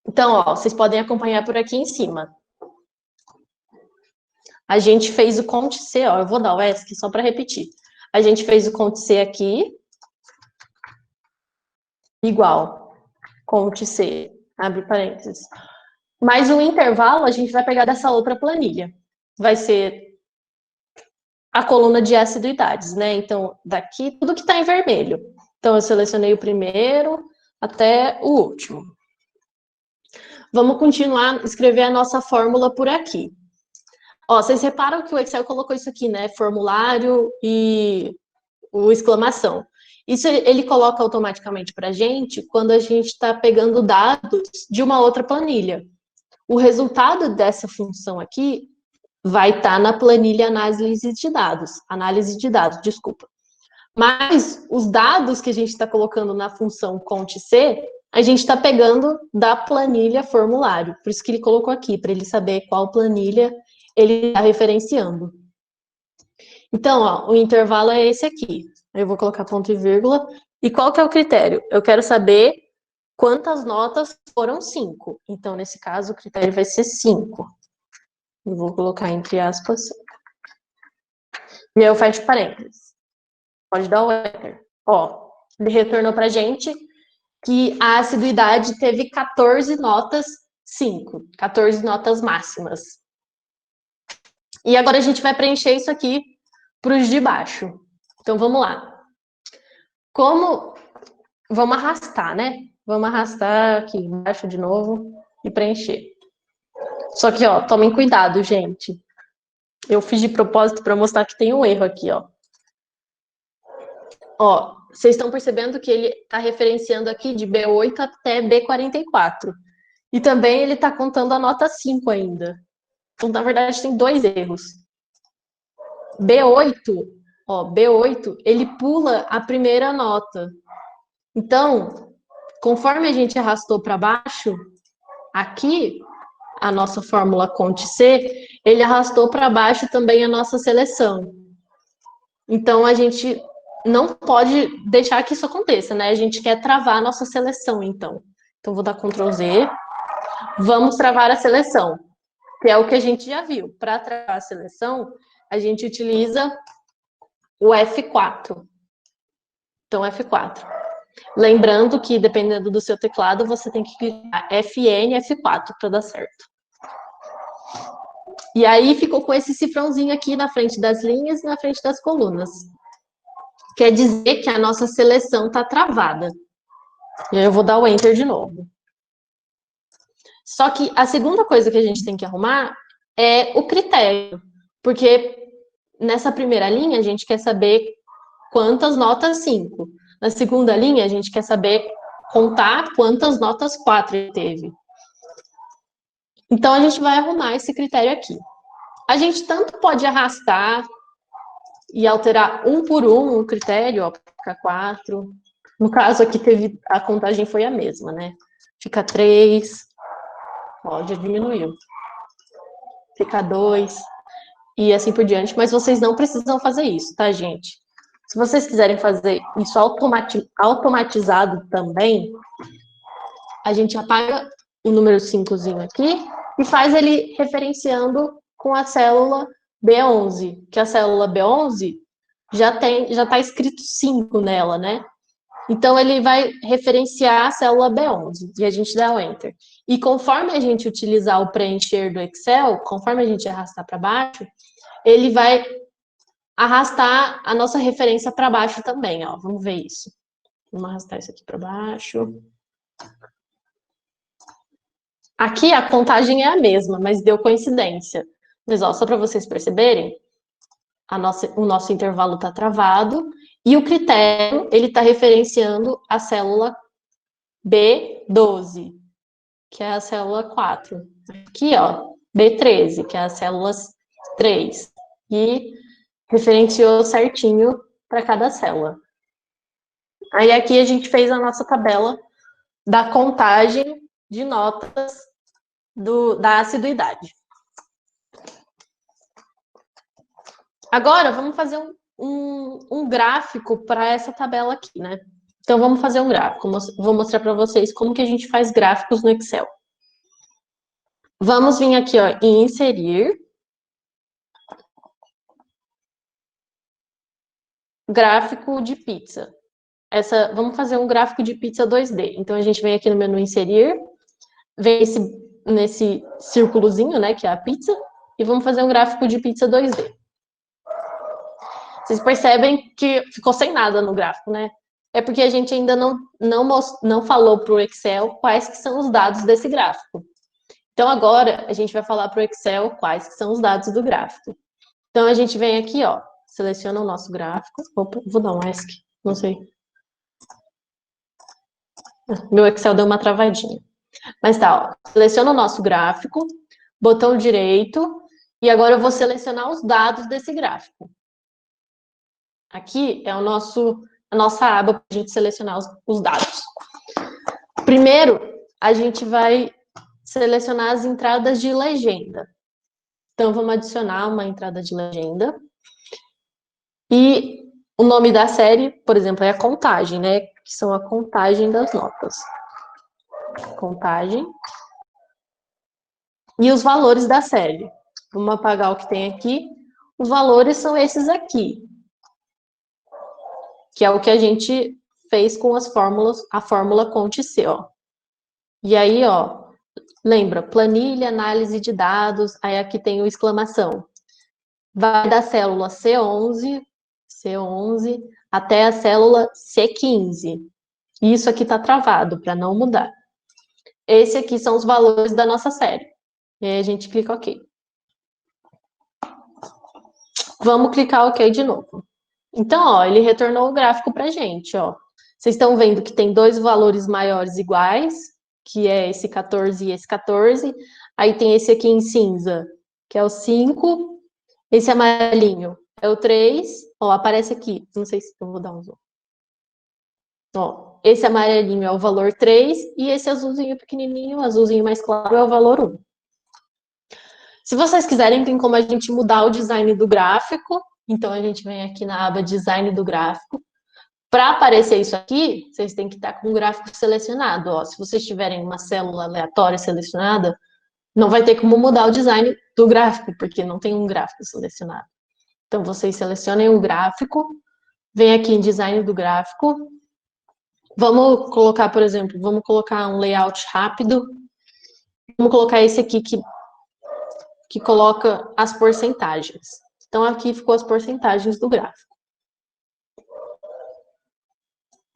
Então, ó, vocês podem acompanhar por aqui em cima. A gente fez o Cont C, ó, eu vou dar o ESC só para repetir. A gente fez o Cont C aqui, igual, Cont C, abre parênteses. Mas o intervalo a gente vai pegar dessa outra planilha. Vai ser a coluna de assiduidades, né? Então, daqui, tudo que está em vermelho. Então, eu selecionei o primeiro até o último. Vamos continuar a escrever a nossa fórmula por aqui. Ó, vocês reparam que o Excel colocou isso aqui, né? Formulário e o exclamação. Isso ele coloca automaticamente para a gente quando a gente está pegando dados de uma outra planilha. O resultado dessa função aqui vai estar na planilha análise de dados, desculpa. Mas os dados que a gente está colocando na função CONT-C, a gente está pegando da planilha formulário. Por isso que ele colocou aqui, para ele saber qual planilha ele está referenciando. Então, ó, o intervalo é esse aqui. Eu vou colocar ponto e vírgula. E qual que é o critério? Eu quero saber quantas notas foram 5. Então, nesse caso, o critério vai ser 5. Eu vou colocar entre aspas. E aí eu fecho parênteses. Pode dar o enter. Ó, ele retornou pra gente que a assiduidade teve 14 notas 5. 14 notas máximas. E agora a gente vai preencher isso aqui para os de baixo. Então, vamos lá. Vamos arrastar, né? Vamos arrastar aqui embaixo de novo e preencher. Só que, ó, tomem cuidado, gente. Eu fiz de propósito para mostrar que tem um erro aqui, ó. Ó, vocês estão percebendo que ele está referenciando aqui de B8 até B44. E também ele está contando a nota 5 ainda. Então, na verdade, tem 2 erros. B8, ó, B8, ele pula a primeira nota. Então, conforme a gente arrastou para baixo, aqui, a nossa fórmula Conte-C, ele arrastou para baixo também a nossa seleção. Então, a gente não pode deixar que isso aconteça, né? A gente quer travar a nossa seleção, então. Então, vou dar Ctrl Z. Vamos travar a seleção, que é o que a gente já viu. Para travar a seleção, a gente utiliza o F4. Então, F4. Lembrando que, dependendo do seu teclado, você tem que clicar FN, F4 para dar certo. E aí ficou com esse cifrãozinho aqui na frente das linhas e na frente das colunas. Quer dizer que a nossa seleção está travada. E aí eu vou dar o Enter de novo. Só que a segunda coisa que a gente tem que arrumar é o critério. Porque nessa primeira linha a gente quer saber quantas notas 5. Na segunda linha a gente quer saber contar quantas notas 4 ele teve. Então a gente vai arrumar esse critério aqui. A gente tanto pode arrastar e alterar um por um o critério, ó, fica 4. No caso aqui a contagem foi a mesma, né? Fica 3, ó, já diminuiu. Fica 2 e assim por diante, mas vocês não precisam fazer isso, tá, gente? Se vocês quiserem fazer isso automatizado também, a gente apaga o número 5zinho aqui e faz ele referenciando com a célula B11, que a célula B11 já está escrito 5 nela, né? Então, ele vai referenciar a célula B11 e a gente dá o Enter. E conforme a gente utilizar o preencher do Excel, conforme a gente arrastar para baixo, ele vai arrastar a nossa referência para baixo também, ó. Vamos ver isso. Vamos arrastar isso aqui para baixo. Aqui a contagem é a mesma, mas deu coincidência. Mas, ó, só para vocês perceberem, o nosso intervalo está travado e o critério ele está referenciando a célula B12, que é a célula 4. Aqui, ó, B13, que é a célula 3. E referenciou certinho para cada célula. Aí aqui a gente fez a nossa tabela da contagem de notas da assiduidade. Agora, vamos fazer um gráfico para essa tabela aqui, né? Então, vamos fazer um gráfico. Vou mostrar para vocês como que a gente faz gráficos no Excel. Vamos vir aqui, ó, em inserir. Gráfico de pizza. Vamos fazer um gráfico de pizza 2D. Então, a gente vem aqui no menu inserir, vem nesse círculozinho, né, que é a pizza, e vamos fazer um gráfico de pizza 2D. Vocês percebem que ficou sem nada no gráfico, né? É porque a gente ainda não falou para o Excel quais que são os dados desse gráfico. Então, agora, a gente vai falar para o Excel quais que são os dados do gráfico. Então, a gente vem aqui, ó, seleciona o nosso gráfico. Opa, vou dar um ESC, não sei. Meu Excel deu uma travadinha. Mas tá, ó, seleciona o nosso gráfico, botão direito, e agora eu vou selecionar os dados desse gráfico. Aqui é a nossa aba para a gente selecionar os dados. Primeiro, a gente vai selecionar as entradas de legenda. Então, vamos adicionar uma entrada de legenda. E o nome da série, por exemplo, é a contagem, né? Que são a contagem das notas. Contagem. E os valores da série. Vamos apagar o que tem aqui. Os valores são esses aqui. Que é o que a gente fez com as fórmulas, a fórmula Conte-C, ó. E aí, ó, lembra, planilha, análise de dados, aí aqui tem o exclamação. Vai da célula C11 até a célula C15. E isso aqui está travado, para não mudar. Esse aqui são os valores da nossa série. E aí a gente clica OK. Vamos clicar OK de novo. Então, ó, ele retornou o gráfico para a gente, ó. Vocês estão vendo que tem dois valores maiores iguais, que é esse 14 e esse 14. Aí tem esse aqui em cinza, que é o 5. Esse amarelinho é o 3. Ó, aparece aqui. Não sei se eu vou dar um zoom. Ó, esse amarelinho é o valor 3 e esse azulzinho pequenininho, azulzinho mais claro, é o valor 1. Se vocês quiserem, tem como a gente mudar o design do gráfico. Então, a gente vem aqui na aba Design do Gráfico. Para aparecer isso aqui, vocês têm que estar com o gráfico selecionado. Ó, se vocês tiverem uma célula aleatória selecionada, não vai ter como mudar o design do gráfico, porque não tem um gráfico selecionado. Então, vocês selecionem o gráfico, vem aqui em Design do Gráfico. Vamos colocar, por exemplo, vamos colocar um layout rápido. Vamos colocar esse aqui que coloca as porcentagens. Então, aqui ficou as porcentagens do gráfico.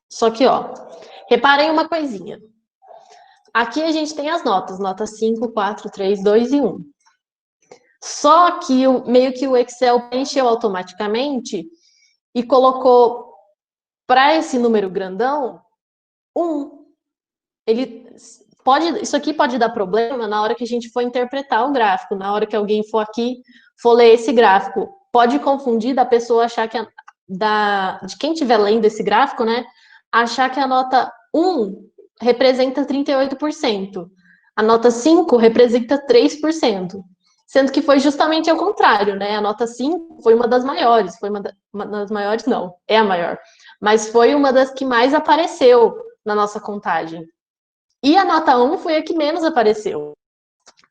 Só que, ó, reparem uma coisinha. Aqui a gente tem as notas, nota 5, 4, 3, 2 e 1. Só que meio que o Excel preencheu automaticamente e colocou para esse número grandão 1. Isso aqui pode dar problema na hora que a gente for interpretar o gráfico, na hora que alguém for aqui, for ler esse gráfico. Pode confundir da pessoa achar que de quem estiver lendo esse gráfico, né? Achar que a nota 1 representa 38%. A nota 5 representa 3%. Sendo que foi justamente ao contrário, né? A nota 5 foi uma das maiores. Foi uma das maiores, não, é a maior. Mas foi uma das que mais apareceu na nossa contagem. E a nota 1 foi a que menos apareceu.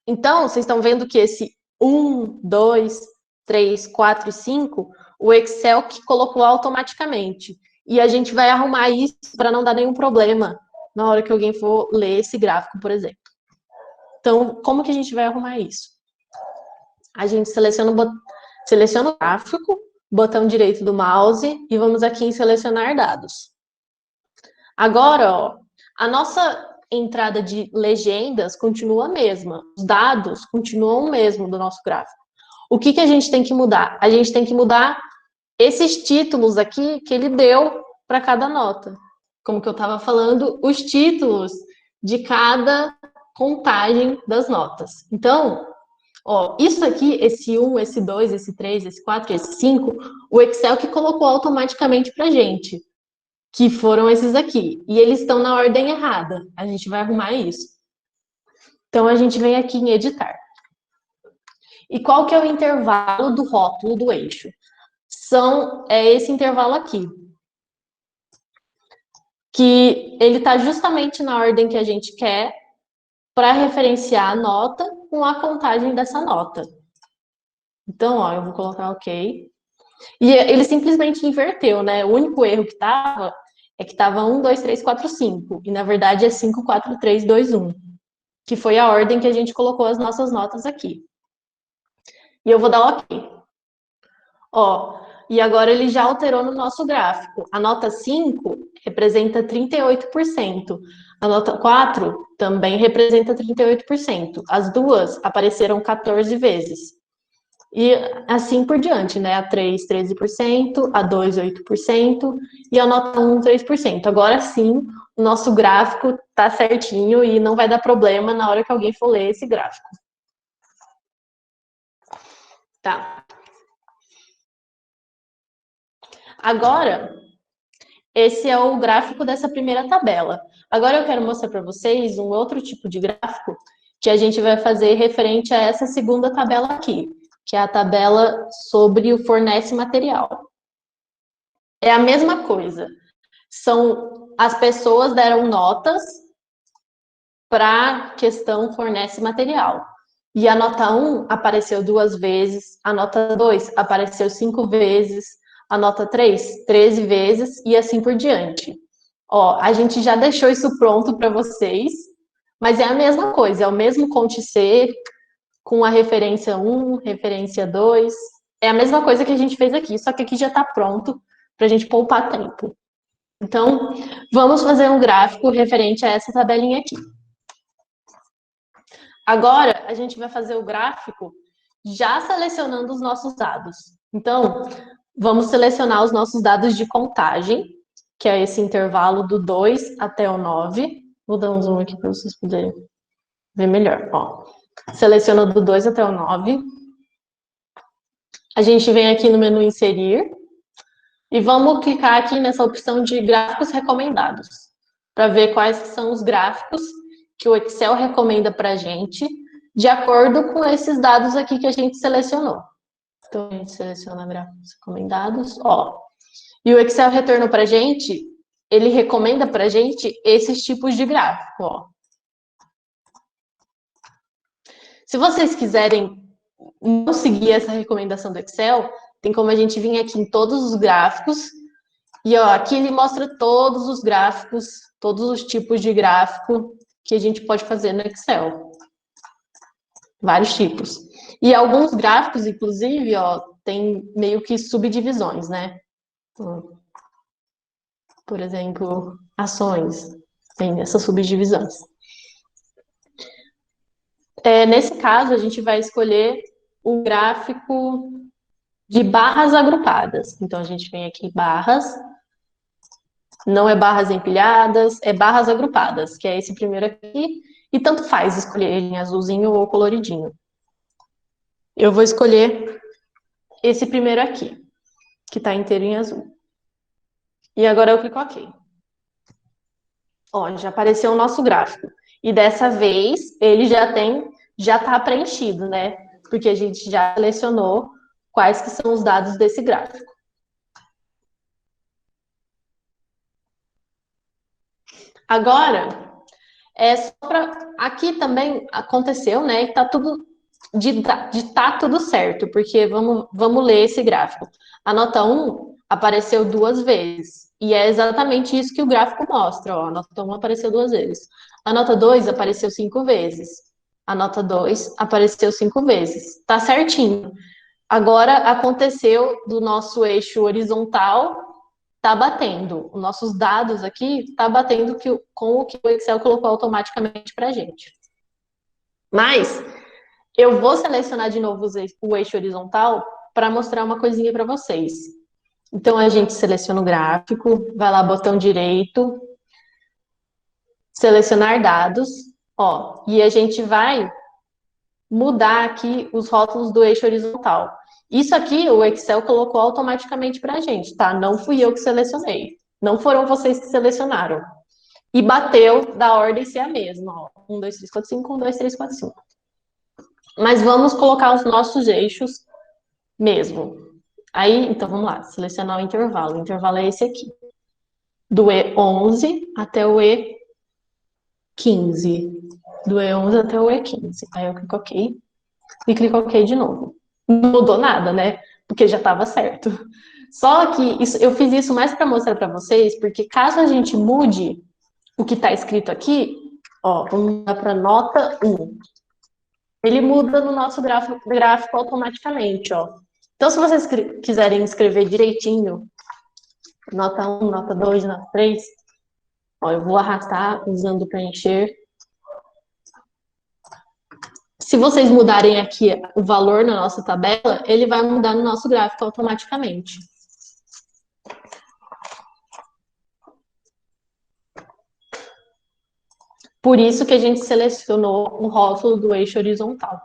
Então, vocês estão vendo que esse 1, 2, 3, 4 e 5, o Excel que colocou automaticamente. E a gente vai arrumar isso para não dar nenhum problema na hora que alguém for ler esse gráfico, por exemplo. Então, como que a gente vai arrumar isso? A gente seleciona o gráfico, botão direito do mouse e vamos aqui em selecionar dados. Agora, ó, a nossa entrada de legendas continua a mesma, os dados continuam o mesmo do nosso gráfico. O que a gente tem que mudar? A gente tem que mudar esses títulos aqui que ele deu para cada nota. Como que eu estava falando, os títulos de cada contagem das notas. Então, ó, isso aqui, esse 1, esse 2, esse 3, esse 4, esse 5, o Excel que colocou automaticamente para gente, que foram esses aqui. E eles estão na ordem errada. A gente vai arrumar isso. Então, a gente vem aqui em editar. E qual que é o intervalo do rótulo do eixo? É esse intervalo aqui. Que ele está justamente na ordem que a gente quer para referenciar a nota com a contagem dessa nota. Então, ó, eu vou colocar OK. E ele simplesmente inverteu, né? O único erro que estava é que estava 1, 2, 3, 4, 5. E, na verdade, é 5, 4, 3, 2, 1. Que foi a ordem que a gente colocou as nossas notas aqui. E eu vou dar OK. Ó, e agora ele já alterou no nosso gráfico. A nota 5 representa 38%. A nota 4 também representa 38%. As duas apareceram 14 vezes. E assim por diante, né? A 3, 13%, a 2, 8%, e a nota 1, 3%. Agora sim, o nosso gráfico tá certinho e não vai dar problema na hora que alguém for ler esse gráfico. Tá. Agora, esse é o gráfico dessa primeira tabela. Agora eu quero mostrar para vocês um outro tipo de gráfico que a gente vai fazer referente a essa segunda tabela aqui, que é a tabela sobre o fornece material. É a mesma coisa. As pessoas deram notas para a questão fornece material. E a nota 1 apareceu 2 vezes, a nota 2 apareceu 5 vezes, a nota 3, 13 vezes, e assim por diante. Ó, a gente já deixou isso pronto para vocês, mas é a mesma coisa, é o mesmo Conte C, com a referência 1, referência 2, é a mesma coisa que a gente fez aqui, só que aqui já está pronto para a gente poupar tempo. Então, vamos fazer um gráfico referente a essa tabelinha aqui. Agora, a gente vai fazer o gráfico já selecionando os nossos dados. Então, vamos selecionar os nossos dados de contagem, que é esse intervalo do 2 até o 9. Vou dar um zoom aqui para vocês poderem ver melhor. Ó, seleciona do 2 até o 9. A gente vem aqui no menu Inserir e vamos clicar aqui nessa opção de gráficos recomendados, para ver quais são os gráficos que o Excel recomenda para a gente, de acordo com esses dados aqui que a gente selecionou. Então, a gente seleciona gráficos recomendados, ó. E o Excel retornou para a gente, ele recomenda para a gente esses tipos de gráfico, ó. Se vocês quiserem não seguir essa recomendação do Excel, tem como a gente vir aqui em todos os gráficos, e ó, aqui ele mostra todos os gráficos, todos os tipos de gráfico que a gente pode fazer no Excel. Vários tipos. E alguns gráficos, inclusive, ó, tem meio que subdivisões, né? Por exemplo, ações, tem essas subdivisões. Nesse caso, a gente vai escolher o gráfico de barras agrupadas. Então, a gente vem aqui, barras, não é barras empilhadas, é barras agrupadas, que é esse primeiro aqui, e tanto faz escolher ele em azulzinho ou coloridinho. Eu vou escolher esse primeiro aqui, que está inteiro em azul. E agora eu clico OK. Ó, já apareceu o nosso gráfico. E dessa vez, ele já está preenchido, né? Porque a gente já selecionou quais que são os dados desse gráfico. Agora, aqui também aconteceu, né? Que tá tudo tá tudo certo, porque vamos ler esse gráfico. A nota 1 apareceu 2 vezes, e é exatamente isso que o gráfico mostra, ó. A nota 1 apareceu 2 vezes. A nota 2 apareceu 5 vezes. A nota 2 apareceu 5 vezes. Tá certinho. Agora aconteceu do nosso eixo horizontal tá batendo. Os nossos dados aqui tá batendo com o que o Excel colocou automaticamente para a gente. Mas eu vou selecionar de novo o eixo horizontal para mostrar uma coisinha para vocês. Então a gente seleciona o gráfico, vai lá, botão direito, selecionar dados, ó, e a gente vai mudar aqui os rótulos do eixo horizontal. Isso aqui o Excel colocou automaticamente para a gente, tá? Não fui eu que selecionei. Não foram vocês que selecionaram. E bateu da ordem ser a mesma, ó. 1, 2, 3, 4, 5, 1, 2, 3, 4, 5. Mas vamos colocar os nossos eixos mesmo. Aí, então vamos lá, selecionar o intervalo. O intervalo é esse aqui. Do E11 até o E15. Do E11 até o E15. Aí eu clico OK e clico OK de novo. Não mudou nada, né? Porque já estava certo. Só que eu fiz isso mais para mostrar para vocês, porque caso a gente mude o que está escrito aqui, ó, vamos mudar para nota 1. Ele muda no nosso gráfico automaticamente, ó. Então, se vocês quiserem escrever direitinho, nota 1, nota 2, nota 3, ó, eu vou arrastar usando preencher. Se vocês mudarem aqui o valor na nossa tabela, ele vai mudar no nosso gráfico automaticamente. Por isso que a gente selecionou o rótulo do eixo horizontal.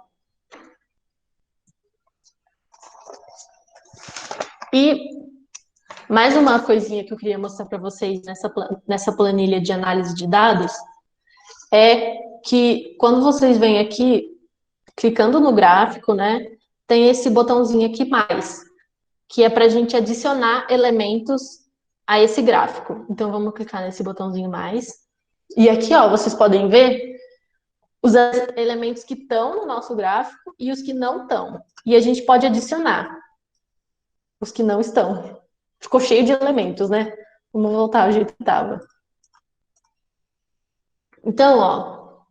E mais uma coisinha que eu queria mostrar para vocês nessa planilha de análise de dados é que quando vocês vêm aqui, clicando no gráfico, né, tem esse botãozinho aqui mais, que é para a gente adicionar elementos a esse gráfico. Então, vamos clicar nesse botãozinho mais. E aqui, ó, vocês podem ver os elementos que estão no nosso gráfico e os que não estão. E a gente pode adicionar os que não estão. Ficou cheio de elementos, né? Vamos voltar ao jeito que estava. Então, ó,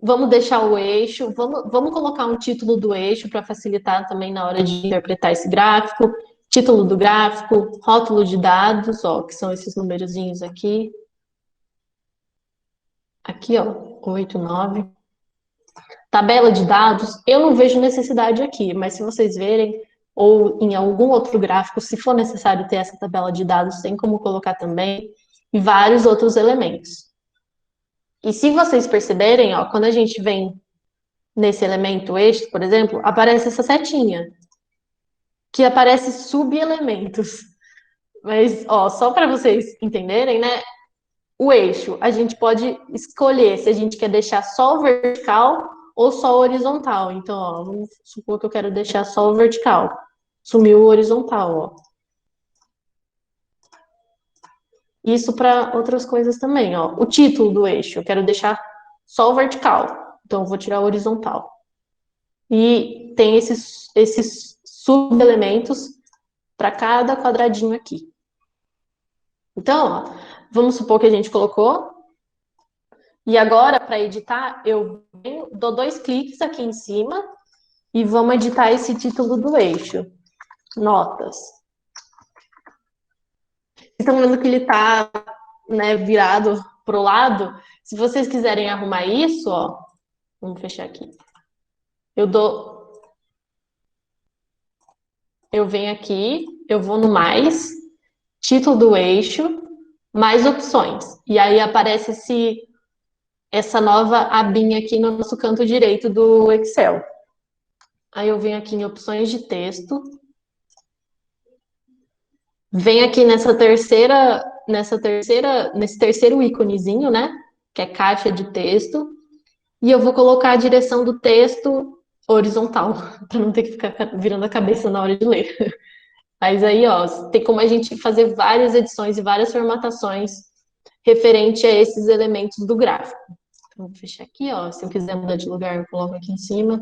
vamos deixar o eixo, vamos colocar um título do eixo para facilitar também na hora de interpretar esse gráfico. Título do gráfico, rótulo de dados, ó, que são esses numerozinhos aqui. Aqui, ó, 8, 9. Tabela de dados, eu não vejo necessidade aqui, mas se vocês verem, ou em algum outro gráfico, se for necessário ter essa tabela de dados, tem como colocar também, e vários outros elementos. E se vocês perceberem, ó, quando a gente vem nesse elemento eixo, por exemplo, aparece essa setinha, que aparece subelementos. Mas, ó, só para vocês entenderem, né? O eixo, a gente pode escolher se a gente quer deixar só o vertical ou só o horizontal. Então, ó, vamos supor que eu quero deixar só o vertical. Sumiu o horizontal, ó. Isso para outras coisas também, ó. O título do eixo, eu quero deixar só o vertical. Então, eu vou tirar o horizontal. E tem esses subelementos para cada quadradinho aqui. Então, ó, vamos supor que a gente colocou. E agora, para editar, eu dou 2 cliques aqui em cima e vamos editar esse título do eixo. Notas. Vocês estão vendo que ele está, né, virado para o lado. Se vocês quiserem arrumar isso, ó, vamos fechar aqui. Eu venho aqui, eu vou no mais, título do eixo, mais opções. E aí aparece essa nova abinha aqui no nosso canto direito do Excel. Aí eu venho aqui em opções de texto. Venho aqui nesse terceiro íconezinho, né? Que é caixa de texto. E eu vou colocar a direção do texto horizontal, para não ter que ficar virando a cabeça na hora de ler. Mas aí, ó, tem como a gente fazer várias edições e várias formatações referente a esses elementos do gráfico. Então, vou fechar aqui, ó. Se eu quiser mudar de lugar, eu coloco aqui em cima.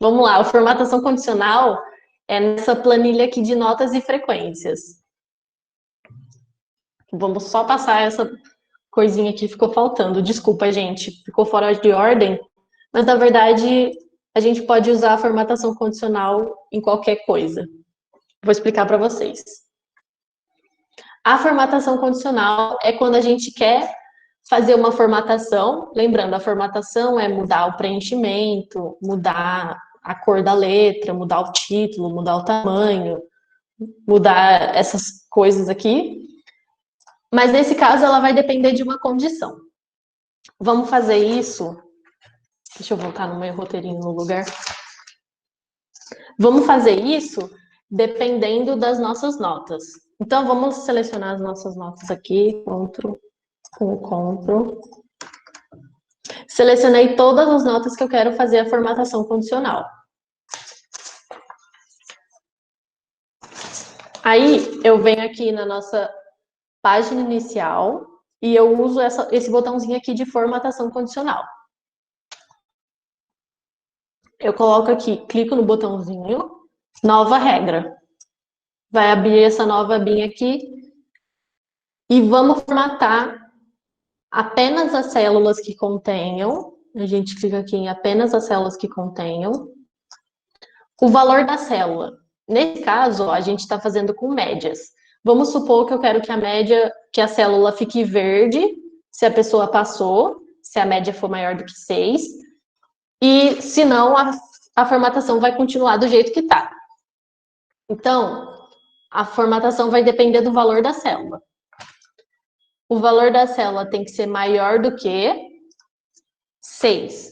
Vamos lá, a formatação condicional é nessa planilha aqui de notas e frequências. Vamos só passar essa coisinha que ficou faltando. Desculpa, gente, ficou fora de ordem, mas na verdade a gente pode usar a formatação condicional em qualquer coisa. Vou explicar para vocês. A formatação condicional é quando a gente quer fazer uma formatação. Lembrando, a formatação é mudar o preenchimento, mudar a cor da letra, mudar o título, mudar o tamanho, mudar essas coisas aqui. Mas nesse caso, ela vai depender de uma condição. Vamos fazer isso. Deixa eu voltar no meu roteirinho no lugar. Vamos fazer isso dependendo das nossas notas. Então, vamos selecionar as nossas notas aqui. Ctrl. Selecionei todas as notas que eu quero fazer a formatação condicional. Aí, eu venho aqui na nossa página inicial e eu uso esse botãozinho aqui de formatação condicional. Eu coloco aqui, clico no botãozinho, nova regra. Vai abrir essa nova abinha aqui e vamos formatar apenas as células que contenham. A gente clica aqui em apenas as células que contenham o valor da célula. Nesse caso, ó, a gente está fazendo com médias. Vamos supor que eu quero que que a célula fique verde, se a pessoa passou, se a média for maior do que 6, e se não, a formatação vai continuar do jeito que está. Então, a formatação vai depender do valor da célula. O valor da célula tem que ser maior do que 6.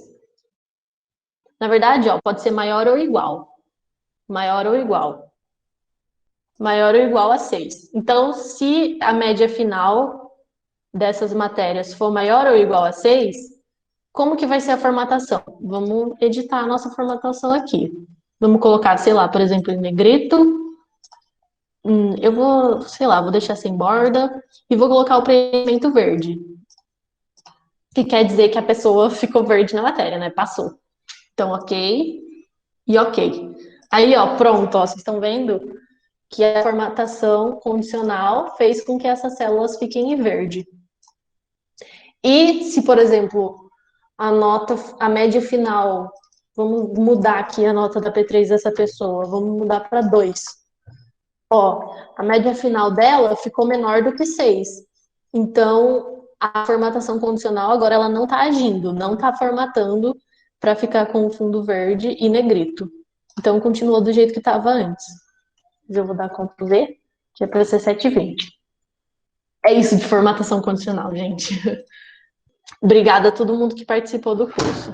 Na verdade, ó, pode ser maior ou igual. Maior ou igual. Maior ou igual a 6. Então, se a média final dessas matérias for maior ou igual a 6, como que vai ser a formatação? Vamos editar a nossa formatação aqui. Vamos colocar, sei lá, por exemplo, em negrito. Eu vou, sei lá, vou deixar sem borda e vou colocar o preenchimento verde. Que quer dizer que a pessoa ficou verde na matéria, né? Passou. Então, ok e ok. Aí, ó, pronto, ó, vocês estão vendo que a formatação condicional fez com que essas células fiquem em verde. E se, por exemplo, a média final, vamos mudar aqui a nota da P3 dessa pessoa, vamos mudar para 2. Ó, a média final dela ficou menor do que 6. Então, a formatação condicional agora ela não está agindo, não está formatando para ficar com o fundo verde e negrito. Então, continuou do jeito que estava antes. Eu vou dar Ctrl V, que é para ser 720. É isso de formatação condicional, gente. Obrigada a todo mundo que participou do curso.